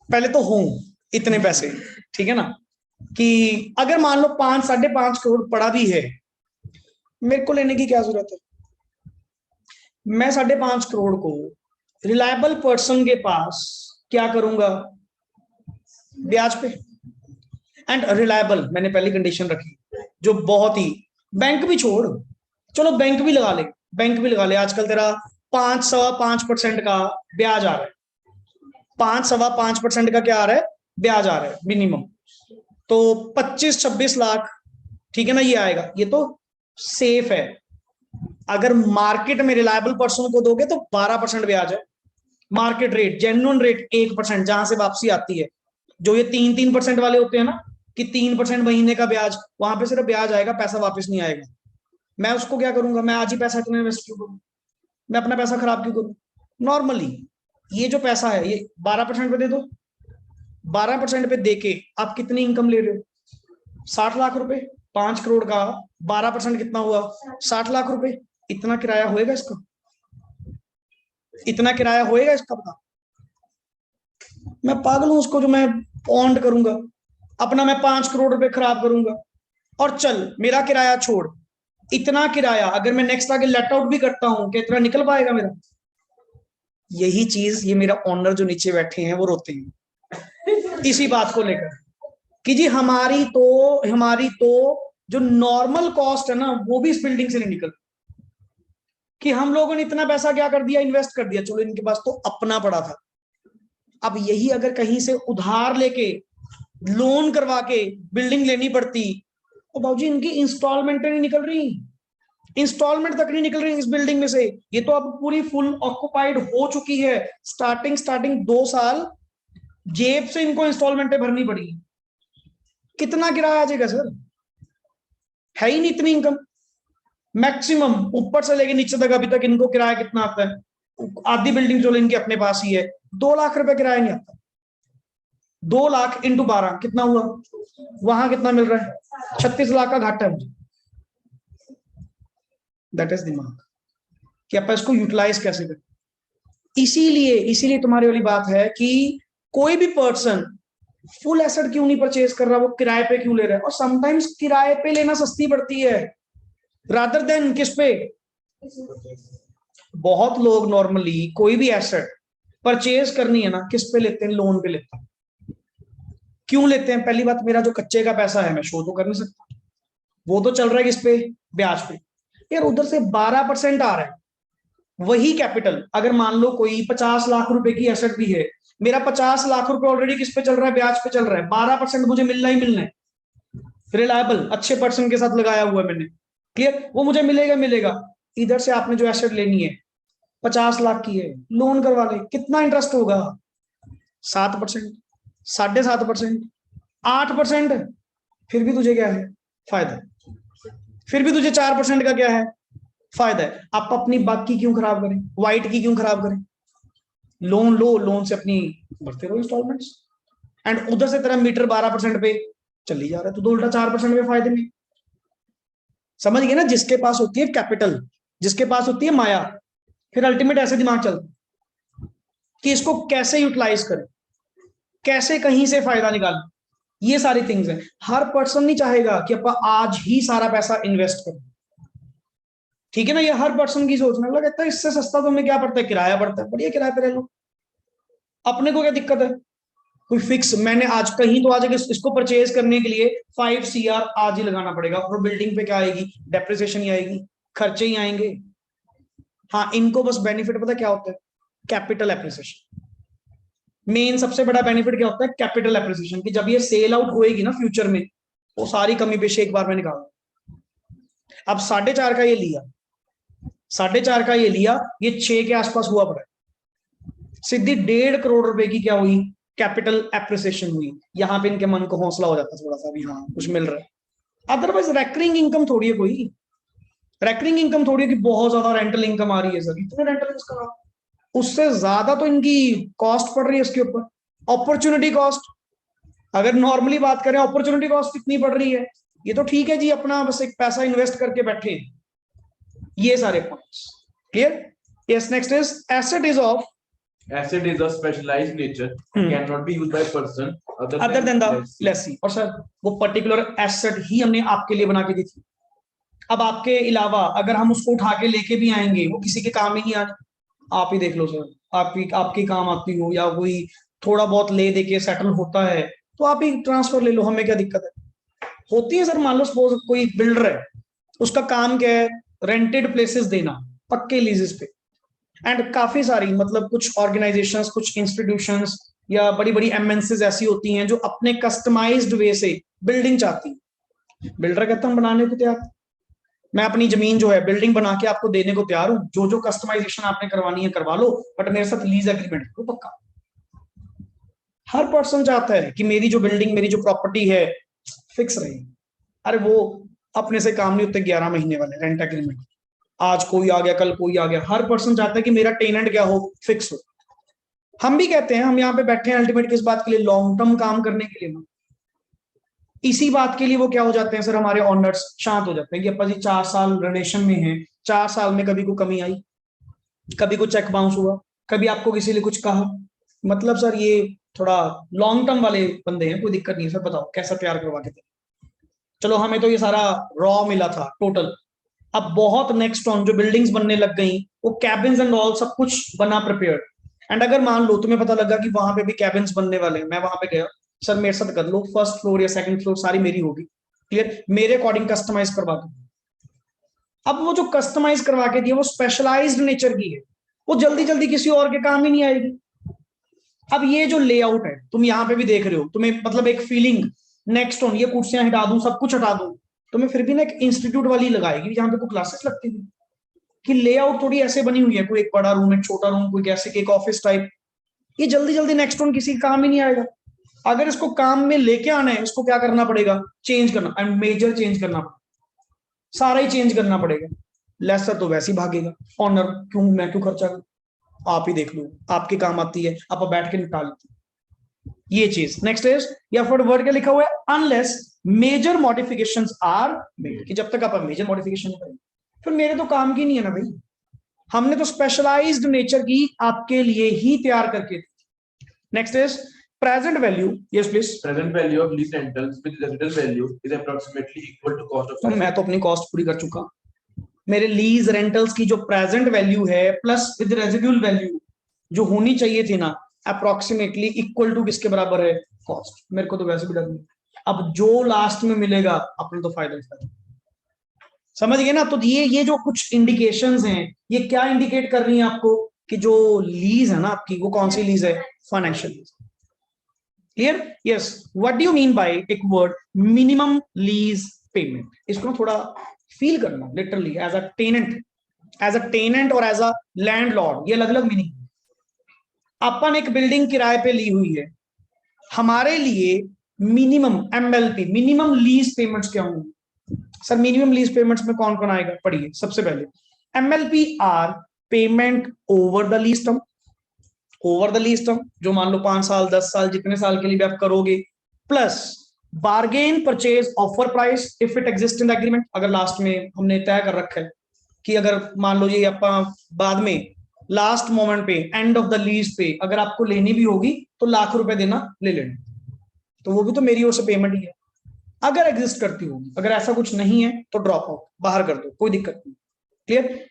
पहले तो हो इतने पैसे, ठीक है ना। कि अगर मान लो 5-5.5 करोड़ पड़ा भी है, मेरे को लेने की क्या जरूरत है? मैं 5.5 करोड़ को रिलायबल पर्सन के पास क्या करूंगा, ब्याज पे। एंड रिलायबल मैंने पहली कंडीशन रखी, जो बहुत ही, बैंक भी छोड़, चलो बैंक भी लगा ले, बैंक भी लगा ले, आजकल तेरा 5-5.25% का ब्याज आ रहा है, 5-5.25% का क्या आ रहा है, ब्याज आ रहा है मिनिमम। तो 25-26 लाख, ठीक है ना, ये आएगा, ये तो सेफ है। अगर मार्केट में रिलायबल पर्सन को दोगे तो 12% ब्याज है, मार्केट रेट, जेन्युइन रेट 1%, जहां से वापसी आती है। जो ये 3-3% वाले होते हैं ना, कि 3% महीने का ब्याज, वहां पे सिर्फ ब्याज आएगा, पैसा वापस नहीं आएगा। मैं उसको क्या करूंगा, मैं आज ही पैसा इतना इन्वेस्ट क्यों करूं, मैं अपना पैसा खराब क्यों करूं? नॉर्मली ये जो पैसा है ये 12% पे दे दो, 12% पे देके आप कितनी इनकम ले रहे हो? 60 लाख रुपए, 5 करोड़ का 12% कितना हुआ? 60 लाख रुपए। इतना किराया होएगा इसका? इतना किराया होएगा इसका? बता, मैं पागल हूं उसको जो मैं पॉन्ड करूंगा अपना, मैं 5 करोड़ रुपए खराब करूंगा। और चल मेरा किराया छोड़, इतना किराया अगर मैं नेक्स्ट आगे लेट आउट भी करता हूं, कि इतना निकल पाएगा मेरा? यही चीज ये मेरा ऑनर जो नीचे बैठे हैं वो रोते हैं इसी बात को लेकर, कि जी हमारी तो जो नॉर्मल कॉस्ट है ना, वो भी इस बिल्डिंग से नहीं निकल, कि हम लोगों ने इतना पैसा क्या कर दिया, इन्वेस्ट कर दिया, चलो इनके पास तो अपना पड़ा था। अब यही अगर कहीं से उधार लेके, लोन करवा के बिल्डिंग लेनी पड़ती, तो बाबूजी इनकी इंस्टॉलमेंट नहीं निकल रही, इंस्टॉलमेंट तक नहीं निकल रही इस बिल्डिंग में से। ये तो अब पूरी फुल ऑक्युपाइड हो चुकी है। स्टार्टिंग 2 साल जेब से इनको इंस्टॉलमेंटें भरनी पड़ी। कितना किराया आ जाएगा सर? है ही नहीं इतनी इनकम। मैक्सिमम ऊपर से लेके नीचे तक अभी तक इनको किराया कितना आता है? आधी बिल्डिंग जो इनके अपने पास ही है, 2 लाख रुपए किराया नहीं आता। 2 लाख इंटू 12 कितना हुआ? वहां कितना मिल रहा है? 36 लाख का घाटा है मुझे। दैट इज दिमाग, कि आप इसको यूटिलाइज कैसे करें। इसीलिए तुम्हारी वाली बात है कि कोई भी पर्सन फुल एसेट क्यों नहीं परचेज कर रहा, वो किराए पे क्यों ले रहा है? और समटाइम्स किराए पे लेना सस्ती पड़ती है रादर देन किस पे। बहुत लोग नॉर्मली कोई भी एसेट परचेज करनी है ना, किस पे लेते हैं? लोन पे लेते हैं। क्यों लेते हैं? पहली बात, मेरा जो कच्चे का पैसा है मैं शो तो कर नहीं सकता, वो तो चल रहा है किस पे? ब्याज पे। यार उधर से 12% आ रहा है, वही कैपिटल अगर मान लो कोई 50 लाख रुपए की एसेट भी है, मेरा 50 लाख रुपए ऑलरेडी किस पे चल रहा है? ब्याज पे चल रहा है। 12% मुझे मिलना ही मिलना है, रिलायबल अच्छे पर्सन के साथ लगाया हुआ है मैंने। क्लियर? वो मुझे मिलेगा मिलेगा। इधर से आपने जो एसेट लेनी है, 50 लाख की है, लोन करवा ले, कितना इंटरेस्ट होगा? 7%, 7.5%, 8%। फिर भी तुझे क्या है फायदा, फिर भी तुझे 4% का क्या है फायदा है। आप अपनी बाकी क्यों खराब करें, वाइट की क्यों खराब करें? लोन लो, लोन से अपनी भरते रहो इंस्टॉलमेंट्स, एंड उधर से तेरा मीटर 12% पे चली जा रहा है, तो उल्टा 4% में फायदे में। समझ गए ना? जिसके पास होती है कैपिटल, जिसके पास होती है माया, फिर अल्टीमेट ऐसे दिमाग चलता कि इसको कैसे यूटिलाइज करें, कैसे कहीं से फायदा निकालें। ये सारी थिंग्स हैं। हर पर्सन नहीं चाहेगा कि अपन आज ही सारा पैसा इन्वेस्ट करें, ठीक है ना? ये हर पर्सन की सोचना लगता है, इससे सस्ता तो हमें क्या पड़ता है, किराया पड़ता है, बढ़िया किराए पे रह लो, अपने को क्या दिक्कत है? कोई फिक्स, मैंने आज कहीं तो आज इसको परचेज करने के लिए 5 CR आज ही लगाना पड़ेगा, और बिल्डिंग पे क्या आएगी, डेप्रिसिएशन ही आएगी, खर्चे ही आएंगे। हाँ, इनको बस बेनिफिट पता क्या होता है, कैपिटल एप्रिसिएशन। मेन सबसे बड़ा बेनिफिट क्या होता है, कैपिटल एप्रिसिएशन, की जब ये सेल आउट होएगी ना फ्यूचर में, वो सारी कमी पेशी एक बार में निकाल। अब 4.5 का ये लिया, 4.5 का ये लिया, ये 6 के आसपास हुआ पड़ा, सीधी 1.5 करोड़ रुपए की क्या हुई, कैपिटल एप्रिसिएशन हुई। यहां पे इनके मन को हौसला हो जाता है थोड़ा सा भी, हाँ कुछ मिल रहा है। अदरवाइज रेकरिंग इनकम थोड़ी है, कोई रेकरिंग इनकम थोड़ी है कि बहुत ज्यादा रेंटल इनकम आ रही है सर, इतने रेंटल इनकम, उससे ज्यादा तो इनकी कॉस्ट पड़ रही है इसके ऊपर, अपॉर्चुनिटी कॉस्ट। अगर नॉर्मली बात करें अपॉर्चुनिटी कॉस्ट कितनी पड़ रही है, ये तो ठीक है जी, अपना बस एक पैसा इन्वेस्ट करके बैठे। ये सारे points clear? Yes, next is asset is of, Asset is of specialized nature, cannot be used by person other than the lessee। और सर वो पर्टिकुलर एसेट ही हमने आपके लिए बना के दी थी। अब आपके अलावा अगर हम उसको उठा के लेके भी आएंगे, वो किसी के काम ही नहीं आने। आप ही देख लो सर, आपकी काम आती हो, या कोई थोड़ा बहुत ले दे के सेटल होता है, तो आप ही ट्रांसफर ले लो, हमें क्या दिक्कत है? होती है सर, मान लो सपोज कोई बिल्डर है, उसका काम क्या है, रेंटेड प्लेसेस देना पक्के लीजेस पे। एंड काफी सारी मतलब कुछ ऑर्गेनाइजेशंस, कुछ इंस्टीट्यूशंस या बड़ी बड़ी एमएनसीज ऐसी होती हैं जो अपने कस्टमाइज्ड वे से बिल्डिंग चाहती है। बिल्डर कहता हूं बनाने को तैयार, मैं अपनी जमीन जो है बिल्डिंग बना के आपको देने को तैयार हूं, जो जो कस्टमाइजेशन आपने करवानी है करवा लो, बट मेरे साथ लीज एग्रीमेंट करो पक्का। हर पर्सन चाहता है कि मेरी जो बिल्डिंग, मेरी जो प्रॉपर्टी है फिक्स रहे। अरे वो अपने से काम नहीं होते, 11 महीने वाले रेंट एग्रीमेंट, आज कोई आ गया कल कोई आ गया। हर पर्सन चाहता है कि मेरा टेनेंट क्या हो, फिक्स हो। हम भी कहते हैं, हम यहाँ पे बैठे हैं अल्टीमेट किस बात के लिए, लॉन्ग टर्म काम करने के लिए। इसी बात के लिए वो क्या हो जाते हैं सर, हमारे ऑनर्स शांत हो जाते हैं कि अपा जी 4 साल रिलेशन में हैं, 4 साल में कभी कोई कमी आई, कभी कोई चेक बाउंस हुआ, कभी आपको किसी ने कुछ कहा, मतलब सर ये थोड़ा लॉन्ग टर्म वाले बंदे हैं, कोई दिक्कत नहीं है सर, बताओ कैसा तैयार करवा के दे। चलो हमें तो ये सारा रॉ मिला था टोटल। अब बहुत नेक्स्ट ऑन जो बिल्डिंग्स बनने लग गई, वो कैबिन्स एंड ऑल सब कुछ बना प्रिपेयर्ड। एंड अगर मान लो तुम्हें पता लगा कि वहां पे भी कैबिन्स बनने वाले हैं, मैं वहां पे गया, सर मेरे साथ कर लो, फर्स्ट फ्लोर या सेकंड फ्लोर सारी मेरी होगी, क्लियर, मेरे अकॉर्डिंग कस्टमाइज करवा दो। अब वो जो कस्टमाइज करवा के दिए वो स्पेशलाइज्ड नेचर की है, वो जल्दी जल्दी किसी और के काम ही नहीं आएगी। अब ये जो लेआउट है तुम यहाँ पे भी देख रहे हो, तुम्हें मतलब एक फीलिंग, नेक्स्ट ऑन ये कुर्सियां हटा दूं, सब कुछ हटा दूं, तुम्हें फिर भी ना एक इंस्टीट्यूट वाली लगाएगी जहां पे कोई क्लासेस लगती थी, कि लेआउट थोड़ी ऐसे बनी हुई है, कोई एक बड़ा रूम, एक छोटा रूम, कोई कैसे एक ऑफिस टाइप। ये जल्दी जल्दी नेक्स्ट ऑन किसी काम ही नहीं आएगा। अगर इसको काम में लेके आना है, इसको क्या करना पड़ेगा, चेंज करना, एंड मेजर चेंज करना पड़ेगा, सारा ही चेंज करना पड़ेगा। लेसर तो वैसे ही भागेगा, ऑनर क्यों, मैं क्यों खर्चा करूं, आप ही देख लो, आपके काम आती है, आप बैठ के निकाल लेते। ये चीज नेक्स्ट इज, या फिर वर्ड क्या लिखा हुआ है, unless major modifications are made, कि जब तक आप मेजर मॉडिफिकेशन करें, फिर मेरे तो काम की नहीं है ना भाई, हमने तो स्पेशलाइज्ड नेचर की आपके लिए ही तैयार करके दी। Next is present value, yes please। Present value of lease rentals with residual value is approximately equal to cost of तो मैं तो अपनी कॉस्ट पूरी कर चुका, मेरे लीज रेंटल्स की जो प्रेजेंट वैल्यू है प्लस विद रेजिडुअल वैल्यू जो होनी चाहिए थी ना, अप्रोक्सीमेटली इक्वल टू किसके बराबर है, कॉस्ट। मेरे को तो वैसे भी डर नहीं, अब जो लास्ट में मिलेगा अपने तो फायदा ही फायदा। समझ गए ना? तो ये जो कुछ इंडिकेशंस हैं, ये क्या इंडिकेट कर रही हैं आपको, कि जो लीज है ना आपकी, वो कौन सी लीज है, financial lease. Clear? Yes. What do you mean by एक वर्ड, मिनिमम लीज पेमेंट, इसको ना थोड़ा फील करना literally as a tenant. As a tenant और एज अ लैंडलॉर्ड, ये अलग अलग मीनिंग। अपन एक बिल्डिंग किराए पे ली हुई है, हमारे लिए minimum MLP, minimum lease payments क्या होंगे? सर मिनिमम लीज पेमेंट्स में कौन कौन आएगा, पढ़िए। सबसे पहले MLP are payment over the lease term, over the lease term जो मान लो 5 साल 10 साल जितने साल के लिए भी आप करोगे, plus bargain purchase offer price if it exist in the agreement, अगर लास्ट में हमने तय कर रखा है कि अगर मान लो ये आप बाद में लास्ट मोमेंट पे एंड ऑफ द लीज पे अगर आपको लेनी भी होगी तो लाख रुपए देना, ले लेना, तो वो भी तो मेरी ओर से पेमेंट ही है अगर एग्जिस्ट करती होगी। अगर ऐसा कुछ नहीं है तो ड्रॉप आउट, बाहर कर दो, कोई दिक्कत नहीं। क्लियर?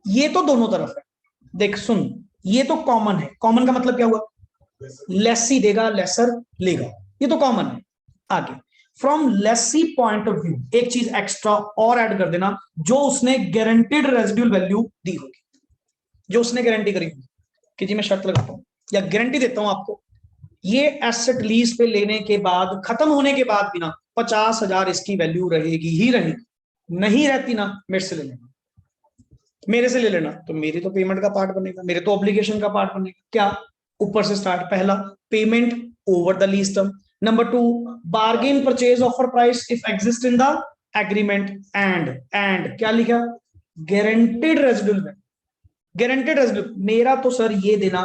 ये तो दोनों तरफ है। देख सुन, ये तो कॉमन है। कॉमन का मतलब क्या हुआ? लेसी देगा, लेसर लेगा, ये तो कॉमन है। आगे from lessee point of view एक चीज एक्स्ट्रा और ऐड कर देना, जो उसने गारंटीड रेजिडुअल वैल्यू दी होगी, जो उसने गारंटी करी होगी कि जी मैं शर्त लगाता हूं या गारंटी देता हूं आपको, ये एसेट लीज पे लेने के बाद, खत्म होने के बाद भी ना 50,000 इसकी वैल्यू रहेगी ही रहेगी, नहीं रहती ना मेरे से ले लेना, मेरे से ले लेना, तो मेरी तो पेमेंट का पार्ट बनेगा, मेरे तो ऑब्लिगेशन का पार्ट बनेगा। क्या? ऊपर से स्टार्ट, पहला payment over the lease term, number 2 bargain purchase offer price if exist in the agreement, and क्या लिखा? Guaranteed residual value, guaranteed residual. मेरा तो सर ये देना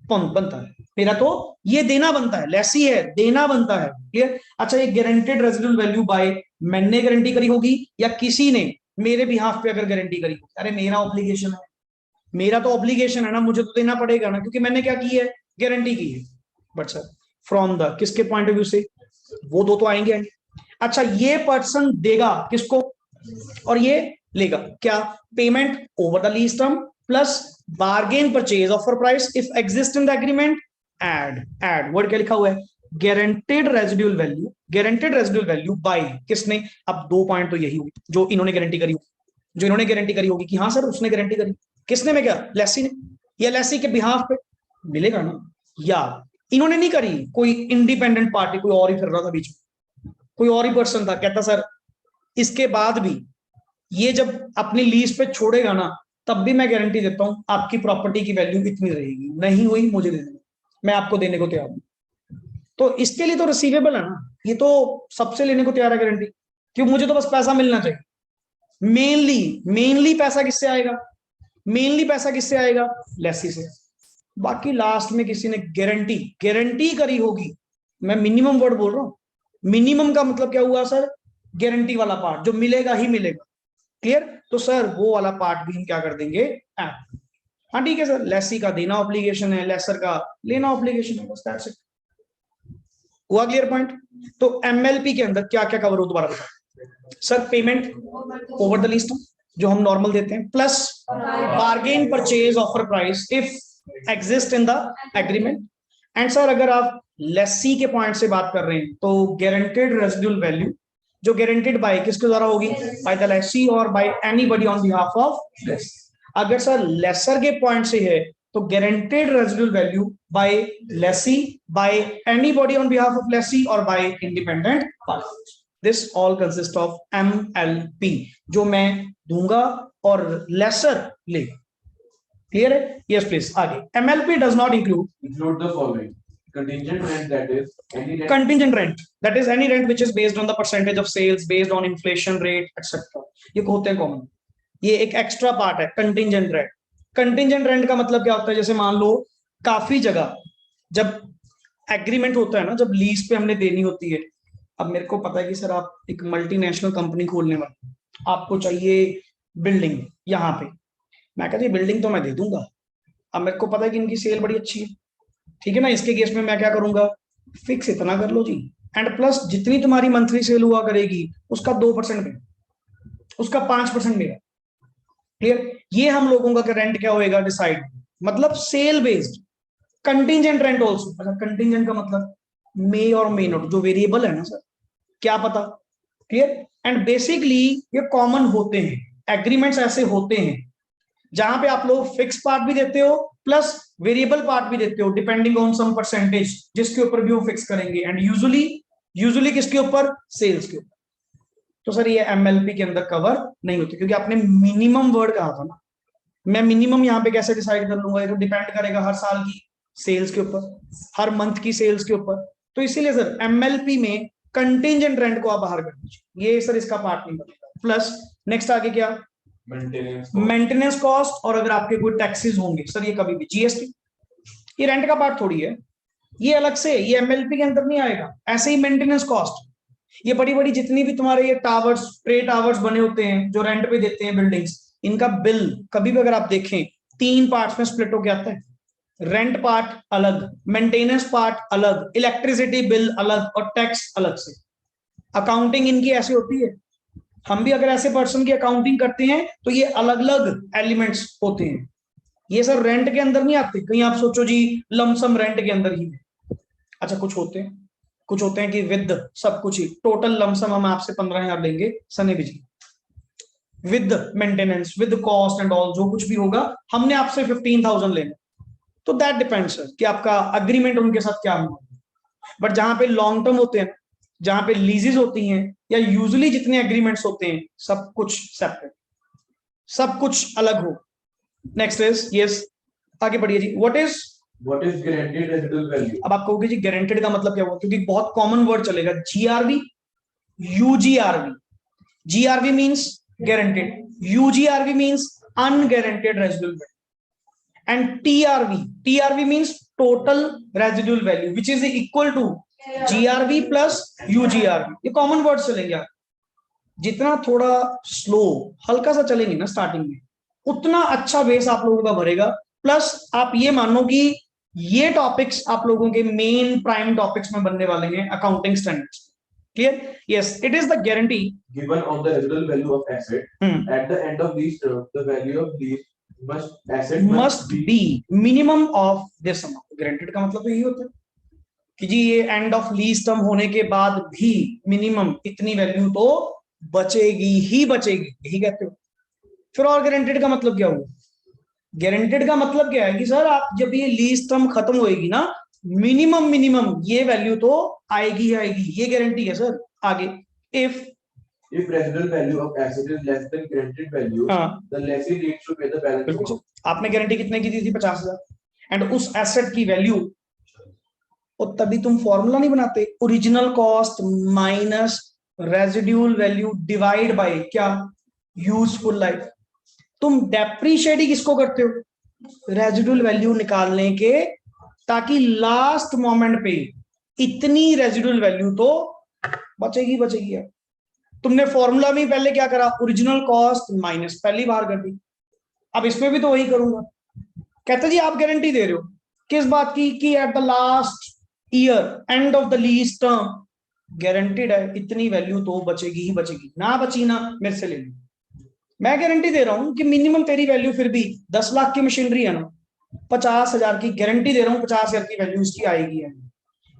बनता है, मेरा तो ये देना बनता है, लेसी है देना बनता है। क्लियर? अच्छा ये गारंटीड रेजिडुअल वैल्यू बाय मैंने गारंटी करी होगी या किसी ने मेरे बिहाफ पे अगर गारंटी करी होगी? अरे मेरा ऑब्लिगेशन है, मेरा तो ऑब्लिगेशन है ना, मुझे तो देना पड़ेगा ना, क्योंकि मैंने क्या की है? गारंटी की है। बट सर फ्रॉम द किसके पॉइंट ऑफ व्यू से? वो दो तो आएंगे। अच्छा ये पर्सन देगा किसको और ये लेगा क्या? Payment over the lease term plus bargain purchase offer price if exist in the agreement, add word क्या लिखा हुआ है? Guaranteed residual value, guaranteed residual value by किसने? अब 2 पॉइंट तो यही हुई जो इन्होंने गारंटी करी, जो इन्होंने गारंटी करी होगी कि हाँ सर उसने गारंटी करी, किसने में? क्या लेसी ने, या लेसी के बिहाफ पे मिलेगा ना, या इन्होंने नहीं करी, कोई इंडिपेंडेंट पार्टी कोई और ही फिर रहा था बीच में, कोई और ही पर्सन था, कहता सर इसके बाद भी ये जब अपनी लीज पे छोड़ेगा ना तब भी मैं गारंटी देता हूं आपकी प्रॉपर्टी की वैल्यू इतनी रहेगी, नहीं हुई मुझे दे देना, मैं आपको देने को तैयार हूं। तो इसके लिए तो रिसीवेबल है ना, ये तो सबसे लेने को तैयार है गारंटी, क्यों? मुझे तो बस पैसा मिलना चाहिए। मेनली पैसा किससे आएगा? मेनली पैसा किससे आएगा? लेसी से। बाकी लास्ट में किसी ने गारंटी करी होगी, मैं मिनिमम वर्ड बोल रहा हूं। मिनिमम का मतलब क्या हुआ सर? गारंटी वाला पार्ट जो मिलेगा ही मिलेगा। क्लियर? तो सर वो वाला पार्ट भी हम क्या कर देंगे? ऐड। हाँ ठीक है सर, लेसी का देना ऑब्लिगेशन है, लेसर का लेना ऑब्लिगेशन है, बस दैट्स इट। हुआ क्लियर पॉइंट? तो एमएलपी के अंदर क्या क्या कवर हो दोबारा बताओ sir? Payment over the lease term जो हम नॉर्मल देते हैं, plus bargain purchase offer price if exist in the agreement. And sir अगर आप लेसी के पॉइंट से बात कर रहे हैं तो गारंटेड रेजिडुअल वैल्यू जो गारंटेड बाय किसके द्वारा होगी? बाय द लेसी और by anybody on behalf of lessee. अगर सर लेसर के पॉइंट से है तो guaranteed residual value by lessee, by anybody on behalf of lessee और by independent party. This all consist of MLP जो मैं दूंगा और लेसर लेगा। क्लियर है? यस प्लीज आगे। MLP does not include the following: contingent rent, that is any rent contingent rent, that is any rent which is based on the percentage of sales based on inflation rate etc. ये होते हैं कॉमन, ये एक एक्स्ट्रा पार्ट है कंटिंजेंट रेंट। कंटिंजेंट रेंट का मतलब क्या होता है? जैसे मान लो काफी जगह जब एग्रीमेंट होता है ना, जब लीज पे हमने देनी होती है, अब मेरे को पता है कि सर आप एक मल्टीनेशनल कंपनी खोलने वाले, आपको चाहिए बिल्डिंग यहाँ पे, मैं कहती बिल्डिंग तो मैं दे दूंगा, अब मेरे को पता है कि इनकी सेल बड़ी अच्छी है, ठीक है ना, इसके केस में मैं क्या करूंगा? फिक्स इतना कर लो जी, एंड प्लस जितनी तुम्हारी मंथली सेल हुआ करेगी उसका 2% में, उसका 5% मेरा। क्लियर? ये हम लोगों का रेंट क्या होएगा? डिसाइड, मतलब sale based. Contingent rent also, अच्छा कंटिंजेंट का मतलब मे और मे नॉट, जो वेरिएबल है ना सर, क्या पता। क्लियर? एंड बेसिकली ये कॉमन होते हैं, एग्रीमेंट्स ऐसे होते हैं जहां पे आप लोग फिक्स पार्ट भी देते हो प्लस वेरिएबल पार्ट भी देते हो, डिपेंडिंग ऑन सम परसेंटेज, जिसके ऊपर भी वो फिक्स करेंगे, एंड यूजुअली किसके ऊपर? सेल्स के ऊपर। तो सर ये एमएलपी के अंदर कवर नहीं होती, क्योंकि आपने मिनिमम वर्ड कहा था ना, मैं मिनिमम यहाँ पे कैसे डिसाइड कर लूंगा? ये तो डिपेंड करेगा हर साल की सेल्स के ऊपर, हर मंथ की सेल्स के ऊपर। तो इसीलिए सर एमएलपी में कंटिंजेंट रेंट को आप बाहर कर दीजिए, ये सर इसका पार्ट नहीं बनेगा। प्लस नेक्स्ट आगे क्या? मेंटेनेंस कॉस्ट, और अगर आपके कोई टैक्सेस होंगे सर, ये कभी भी जीएसटी, ये रेंट का पार्ट थोड़ी है, ये अलग से, ये एमएलपी के अंदर नहीं आएगा। ऐसे ही मेंटेनेंस कॉस्ट, ये बड़ी बड़ी जितनी भी तुम्हारे ये टावर्स, ट्रे टावर्स बने होते हैं जो रेंट पे देते हैं बिल्डिंग्स, इनका बिल कभी भी अगर आप देखें 3 पार्ट्स में स्प्लिट होकर आता है। रेंट पार्ट अलग, मेंटेनेंस पार्ट अलग, इलेक्ट्रिसिटी बिल अलग, और टैक्स अलग से। अकाउंटिंग इनकी ऐसी होती है। हम भी अगर ऐसे पर्सन की अकाउंटिंग करते हैं तो ये अलग अलग एलिमेंट्स होते हैं। ये सर रेंट के अंदर नहीं आते। कहीं आप सोचो जी लमसम रेंट के अंदर ही है, अच्छा कुछ होते हैं कि विद सब कुछ ही टोटल लमसम हम आपसे 15,000 लेंगे सने बिजली, with maintenance, with cost and all, जो कुछ भी होगा हमने आपसे 15,000 लेना। तो दैट डिपेंड्स सर कि आपका अग्रीमेंट उनके साथ क्या हुआ। बट जहां पे लॉन्ग टर्म होते हैं, जहां पे लीजेस होती हैं, या यूजुअली जितने एग्रीमेंट्स होते हैं, सब कुछ सेपरेट, सब कुछ अलग हो। नेक्स्ट इज, यस आगे बढ़िए जी, what is guaranteed residual value? अब आप कहोगे जी गारंटेड का मतलब क्या हुआ, क्योंकि बहुत कॉमन वर्ड चलेगा, GRV, UGRV. GRV means guaranteed, UGRV means unguaranteed residual value, and TRV means total residual value, which is equal to GRV plus UGRV। ये कॉमन वर्ड चलेंगे आप। जितना थोड़ा स्लो, हल्का सा चलेंगे ना स्टार्टिंग में, उतना अच्छा बेस आप लोगों का भरेगा। प्लस आप ये मानो कि ये टॉपिक्स आप लोगों के मेन प्राइम टॉपिक्स में बनने वाले हैं accounting standards. Clear? Yes, it is the guarantee given on the residual value of asset at the end of lease term, the value of lease must be minimum of this amount। Guaranteed का मतलब तो यही होता है कि जी ये एंड ऑफ लीज टर्म होने के बाद भी मिनिमम इतनी वैल्यू तो बचेगी ही बचेगी, यही कहते हो। फिर और गारंटेड का मतलब क्या हुआ? गारंटेड का मतलब क्या है कि सर आप जब ये लीज टर्म खत्म होएगी ना, मिनिमम ये वैल्यू तो आएगी ही आएगी, ये गारंटी है सर। आगे, if residual value of asset is less than guaranteed value, the lessee needs to pay the balance। आपने गारंटी कितने की दी थी? 50,000, एंड उस एसेट की वैल्यू, और तभी तुम फॉर्मूला नहीं बनाते, original cost minus residual value divide by क्या? Useful life. तुम डेप्रीशिएट ही किसको करते हो? रेजिड्यूल वैल्यू निकालने के, ताकि लास्ट मोमेंट पे इतनी रेजिड्यूल वैल्यू तो बचेगी बचेगी। तुमने फॉर्मूला में पहले क्या करा? ओरिजिनल कॉस्ट माइनस पहली बार कर दी। अब इसमें भी तो वही करूंगा। कहते जी आप गारंटी दे रहे हो किस बात की? कि at the last year, end of the lease term, guaranteed है इतनी वैल्यू तो बचेगी ही बचेगी, ना बची ना मेरे से ले ली। मैं गारंटी दे रहा हूं कि मिनिमम तेरी वैल्यू फिर भी 10 लाख की मशीनरी है ना, 50,000 की गारंटी दे रहा हूं, 50,000 की वैल्यू इसकी आएगी है।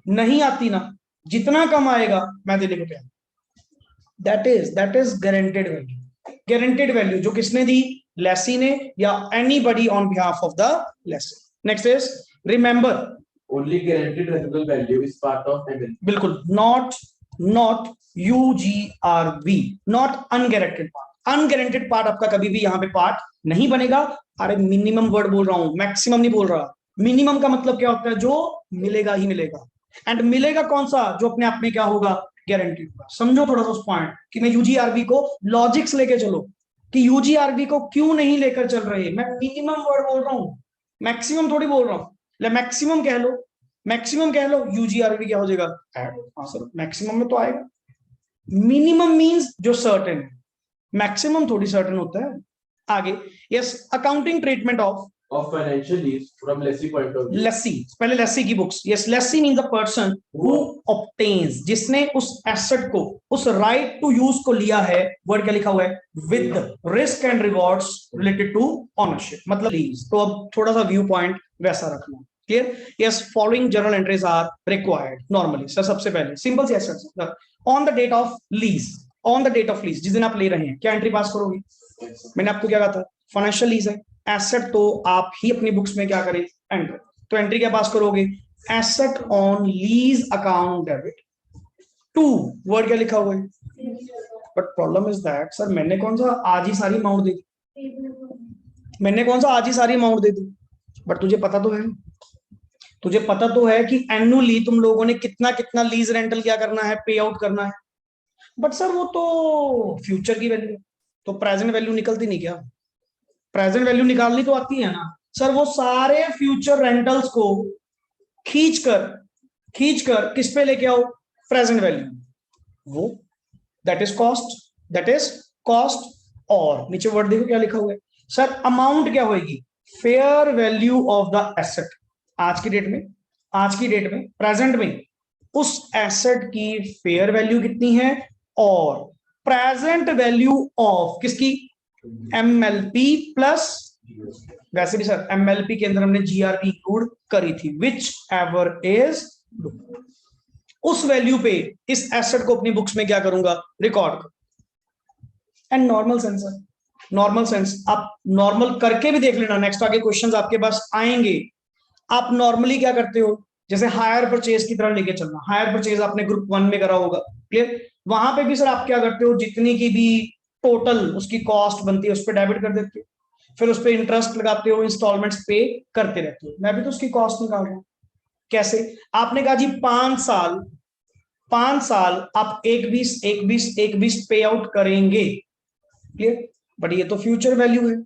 नहीं आती ना, जितना कम आएगा मैं देने को तैयार। That is guaranteed value. Guaranteed value जो किसने दी? लेसी ने, या anybody on behalf of the lessee. Next is, remember, only guaranteed residual value is part of MLP। बिल्कुल, not UGRV, not unguaranteed part. Unguaranteed part आपका कभी भी यहाँ पे पार्ट नहीं बनेगा। अरे मिनिमम वर्ड बोल रहा हूं, मैक्सिमम नहीं बोल रहा। मिनिमम का मतलब क्या होता है? जो मिलेगा ही मिलेगा। एंड मिलेगा कौन सा? जो अपने आप में क्या होगा? गारंटीड होगा। समझो थोड़ा सा उस पॉइंट कि मैं यूजीआरबी को लॉजिक्स लेके चलो, कि यूजीआरबी को क्यों नहीं लेकर चल रहे। मैं मिनिमम वर्ड बोल रहा हूं, मैक्सिमम थोड़ी बोल रहा हूं। मैक्सिमम कह लो, मैक्सिमम कह लो, यूजीआरबी क्या हो जाएगा? हाँ सर मैक्सिमम में तो आएगा। मिनिमम मींस जो सर्टेन है, मैक्सिमम थोड़ी सर्टेन होता है। आगे, yes, accounting treatment of financial lease from lessee point of view. Lessee, पहले लेसी की books. Yes, lessee means the person who obtains, जिसने उस एसेट को, उस राइट टू यूज को लिया है। वर्ड क्या लिखा हुआ है? With risk and rewards related to ownership, मतलब लीज। तो अब थोड़ा सा व्यू पॉइंट वैसा रखना। Clear? Yes, following journal entries are required normally. Sir सबसे पहले सिंपल सी assets on the date of lease, on the date of lease, जिस दिन आप ले रहे हैं, क्या एंट्री पास करोगे? मैंने आपको क्या कहा था? फाइनेंशियल लीज है, एसेट तो आप ही अपनी बुक्स में क्या करें? एंटर। तो एंट्री क्या पास करोगे? Asset on lease account debit to, word क्या लिखा हुआ है? But problem is that sir मैंने कौन सा आज ही सारी अमाउंट दी? मैंने कौन सा आज ही सारी अमाउंट दे दी, बट तुझे पता तो है, तुझे पता तो है कि एनुअली तुम लोगों ने कितना कितना लीज रेंटल क्या करना है, पे आउट करना है। बट सर वो तो फ्यूचर की वैल्यू, तो प्रेजेंट वैल्यू निकलती नहीं क्या? प्रेजेंट वैल्यू निकालनी तो आती है ना सर। वो सारे फ्यूचर रेंटल्स को खींचकर खींचकर किस पे लेके आओ, प्रेजेंट वैल्यू, वो that is cost, that is cost. और नीचे वर्ड देखो क्या लिखा हुआ है सर, अमाउंट क्या होगी, fair value of the asset. आज की डेट में, आज की डेट में प्रेजेंट में उस एसेट की फेयर वैल्यू कितनी है, और प्रेजेंट वैल्यू ऑफ किसकी, एमएलपी प्लस, वैसे भी सर एमएलपी के अंदर हमने जीआरपी इंक्लूड करी थी, विच एवर इज, उस वैल्यू पे इस एसेट को अपनी बुक्स में क्या करूंगा, रिकॉर्ड करूं। एंड नॉर्मल सेंस है, नॉर्मल सेंस आप नॉर्मल करके भी देख लेना, नेक्स्ट आगे क्वेश्चंस आपके पास आएंगे। आप नॉर्मली क्या करते हो, जैसे हायर परचेज की तरह लेके चलना, हायर परचेज आपने ग्रुप 1 में करा होगा, क्लियर। वहां पे भी सर आप क्या करते हो, जितनी की भी टोटल उसकी कॉस्ट बनती है उस पर डेबिट कर देते हो, फिर उस पर इंटरेस्ट लगाते हो, इंस्टॉलमेंट्स पे करते रहते हो। मैं भी तो उसकी कॉस्ट निकाल रहा हूं। कैसे, आपने कहा जी 5 साल, 5 साल आप 1/20 पे आउट करेंगे, क्लियर। बट ये तो फ्यूचर वैल्यू है,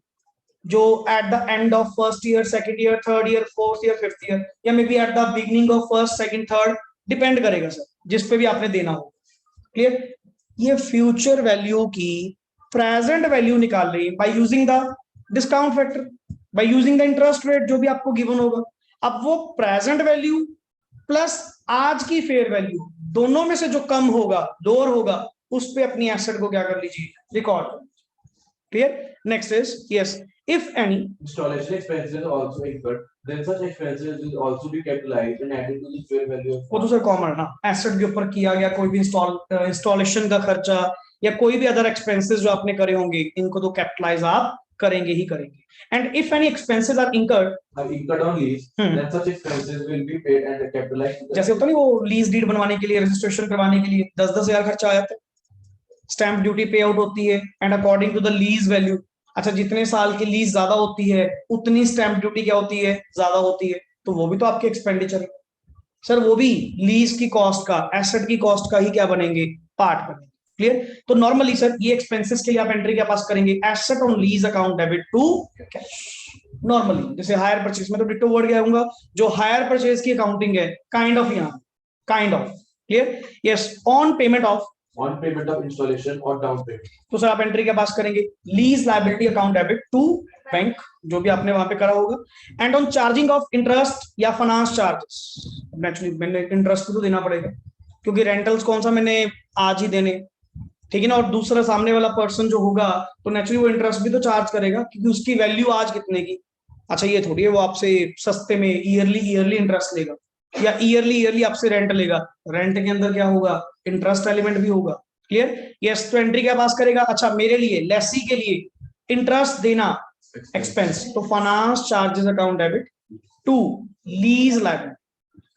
जो at the end of first year, second year, third year, fourth year, fifth year, या may be at the beginning of first, second, third, depend करेगा सर, जिस पे भी आपने देना हो, क्लियर। ये फ्यूचर वैल्यू की प्रेजेंट वैल्यू निकाल रही है by using the discount factor, by using the interest rate जो भी आपको गिवन होगा। अब वो प्रेजेंट वैल्यू प्लस आज की फेयर वैल्यू, दोनों में से जो कम होगा, लोअर होगा, उस पे अपनी एसेट को क्या कर लीजिए, रिकॉर्ड कर लीजिए, clear. Next is yes, if any installation expenses are also incurred, then such expenses will also be capitalized and added to the fair value of वो तो सर कॉमन है ना, एसेट के ऊपर किया गया कोई भी इंस्टॉलेशन का खर्चा या कोई भी अदर एक्सपेंसेस जो आपने करे होंगे, इनको तो कैपिटलाइज आप करेंगे ही करेंगे। And if any expenses are incurred on lease, then such expenses will be paid and capitalized। जैसे होता नहीं, वो लीज डीड बनवाने के लिए, रजिस्ट्रेशन करवाने के लिए 10-10 हजार खर्चा आ जाता है, स्टैंप ड्यूटी पे आउट होती है, and according to the lease value, अच्छा जितने साल की लीज ज्यादा होती है उतनी स्टैंप ड्यूटी क्या होती है, ज्यादा होती है, तो वो भी तो आपके एक्सपेंडिचर है सर, वो भी लीज की कॉस्ट का, एसेट की कॉस्ट का ही क्या बनेंगे, पार्ट बनेंगे, क्लियर। तो नॉर्मली सर ये एक्सपेंसेस के लिए आप एंट्री क्या पास करेंगे, asset on lease account debit to cash. Normally जैसे हायर परचेज में तो डिट्टो वर्ड क्या होगा, जो हायर परचेज की अकाउंटिंग है, काइंड ऑफ, यहाँ kind of, clear. Yes, on payment of, on payment of installation or down payment। तो सर आप एंट्री क्या पास करेंगे, lease liability account debit to bank, जो भी आपने वहां पे करा होगा। And on charging of interest या फाइनेंस चार्जेस, नेचुरली मैंने इंटरेस्ट तो देना पड़ेगा, क्योंकि रेंटल्स कौन सा मैंने आज ही देने, ठीक है ना। और दूसरा सामने वाला पर्सन जो होगा तो नेचुरली वो इंटरेस्ट भी तो चार्ज करेगा, क्योंकि उसकी वैल्यू आज कितने की। अच्छा ये थोड़ी है वो आपसे सस्ते में ईयरली इंटरेस्ट लेगा, या ईयरली आपसे रेंट लेगा, रेंट के अंदर क्या होगा, इंटरेस्ट एलिमेंट भी होगा, क्लियर। यस, तो एंट्री क्या पास करेगा, अच्छा मेरे लिए, लेसी के लिए इंटरेस्ट देना एक्सपेंस, तो finance charges account debit to lease liability,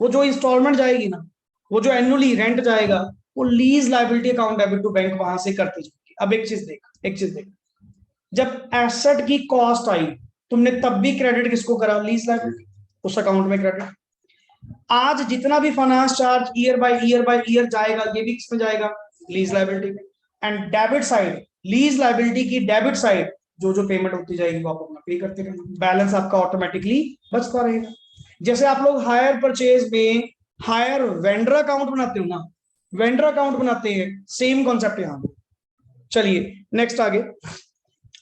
वो जो इंस्टॉलमेंट जाएगी ना, वो जो एनुअली रेंट जाएगा, वो lease liability account debit to bank वहां से करते जाएगी। अब एक चीज देख, जब एसेट की कॉस्ट आई, तुमने तब भी क्रेडिट किसको करा, लीज लायबिलिटी, उस अकाउंट में क्रेडिट। आज जितना भी finance charge year by year जाएगा, ये भी किसमें जाएगा, लीज लायबिलिटी में। And debit side, lease liability की डेबिट साइड, जो पेमेंट होती जाएगी वो आप अपना पे करते रहेंगे, बैलेंस आपका ऑटोमेटिकली बचता रहेगा। जैसे आप लोग हायर परचेज में हायर वेंडर अकाउंट बनाते हो ना, वेंडर अकाउंट बनाते हैं, सेम कॉन्सेप्ट यहां। चलिए नेक्स्ट आगे,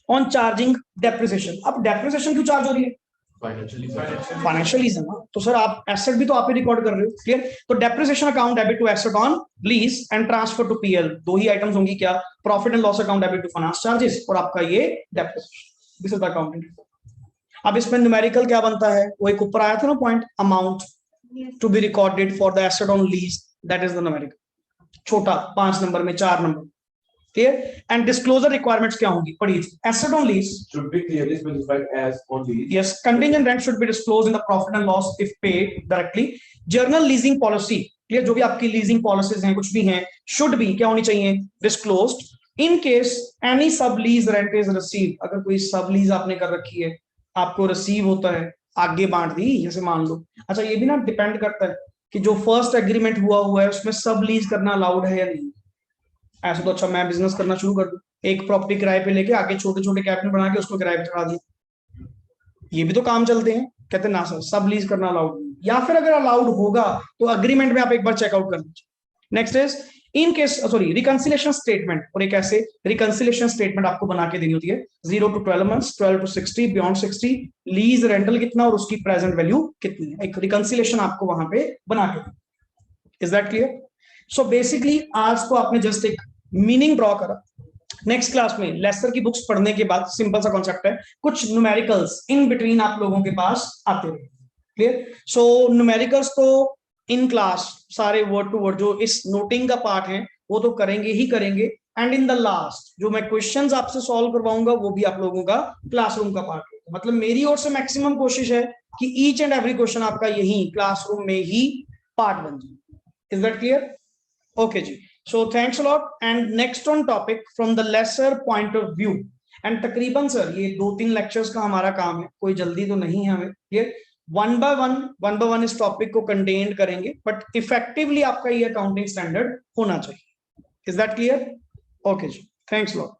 ऑन चार्जिंग डेप्रिसिएशन। अब डेप्रिसिएशन क्यों चार्ज हो रही है, फाइनेंशियल रीजन ना, तो सर आप एसेट भी तो आप ही रिकॉर्ड कर रहे हो, क्लियर। तो depreciation account debit to asset on lease and transfer to PL, दो ही आइटम्स होंगी, क्या, profit and loss account debit to finance charges, और आपका ये depreciation, this is the accounting. अब इसमें न्यूमेरिकल क्या बनता है, वो एक ऊपर आया था ना point, amount to be recorded for the asset on lease, that is the numerical, छोटा 5 नंबर में 4 number, clear. And disclosure requirements क्या होंगी, पढ़िए, asset on lease should be clearly specified as on lease। yes, contingent rent should be disclosed in the profit and loss if paid directly। journal leasing policy, clear, जो भी आपकी लीजिंग पॉलिसीज हैं, कुछ भी हैं, शुड बी क्या होनी चाहिए, डिस्क्लोज्ड। इन केस एनी सब लीज रेंट इज रिसीव्ड, अगर कोई सब लीज आपने कर रखी है, आपको रिसीव होता है, आगे बांट दी, जैसे मान लो। अच्छा ये भी ना डिपेंड करता है कि जो फर्स्ट एग्रीमेंट हुआ है उसमें सब लीज करना अलाउड है या नहीं। ऐसा तो अच्छा मैं बिजनेस करना शुरू कर दूं, एक प्रॉपर्टी किराए पे लेके आगे छोटे छोटे कैबिनेट बना के उसको किराए पे चढ़ा दूं, ये भी तो काम चलते हैं। कहते ना सर सब लीज करना अलाउड नहीं, या फिर अगर अलाउड होगा तो अग्रीमेंट में आप एक बार चेकआउट कर लीजिए। Next is in case sorry reconciliation statement, और एक ऐसे रिकंसिलेशन स्टेटमेंट आपको बना के देनी होती है 0 to 12 months, 12 to 60, beyond 60, lease rental कितना और उसकी प्रेजेंट वैल्यू कितनी है, एक रिकंसिलेशन आपको वहां पे बना के। Is that clear? So basically आज तो आपने जस्ट एक मीनिंग ड्रॉ करा। नेक्स्ट क्लास में लेसर की बुक्स पढ़ने के बाद सिंपल सा कॉन्सेप्ट है, कुछ न्यूमेरिकल्स इन बिटवीन आप लोगों के पास आते रहे। क्लियर? सो न्यूमेरिकल्स तो इन क्लास सारे वर्ड टू वर्ड जो इस नोटिंग का पार्ट है वो तो करेंगे ही करेंगे, एंड इन द लास्ट जो मैं क्वेश्चंस आपसे सॉल्व करवाऊंगा वो भी आप लोगों का क्लासरूम का पार्ट है। मतलब मेरी ओर से मैक्सिमम कोशिश है कि ईच एंड एवरी क्वेश्चन आपका यही क्लासरूम में ही पार्ट बन जाए। Is that clear? ओके जी, so thanks a lot and next on topic from the lesser point of view, and तकरीबन सर ये 2-3 लेक्चर्स का हमारा काम है, कोई जल्दी तो नहीं है हमें। क्लियर? वन बाय वन इस टॉपिक को कंटेन करेंगे, बट इफेक्टिवली आपका ये अकाउंटिंग स्टैंडर्ड होना चाहिए। Is that clear? ओके जी, थैंक्स लॉट।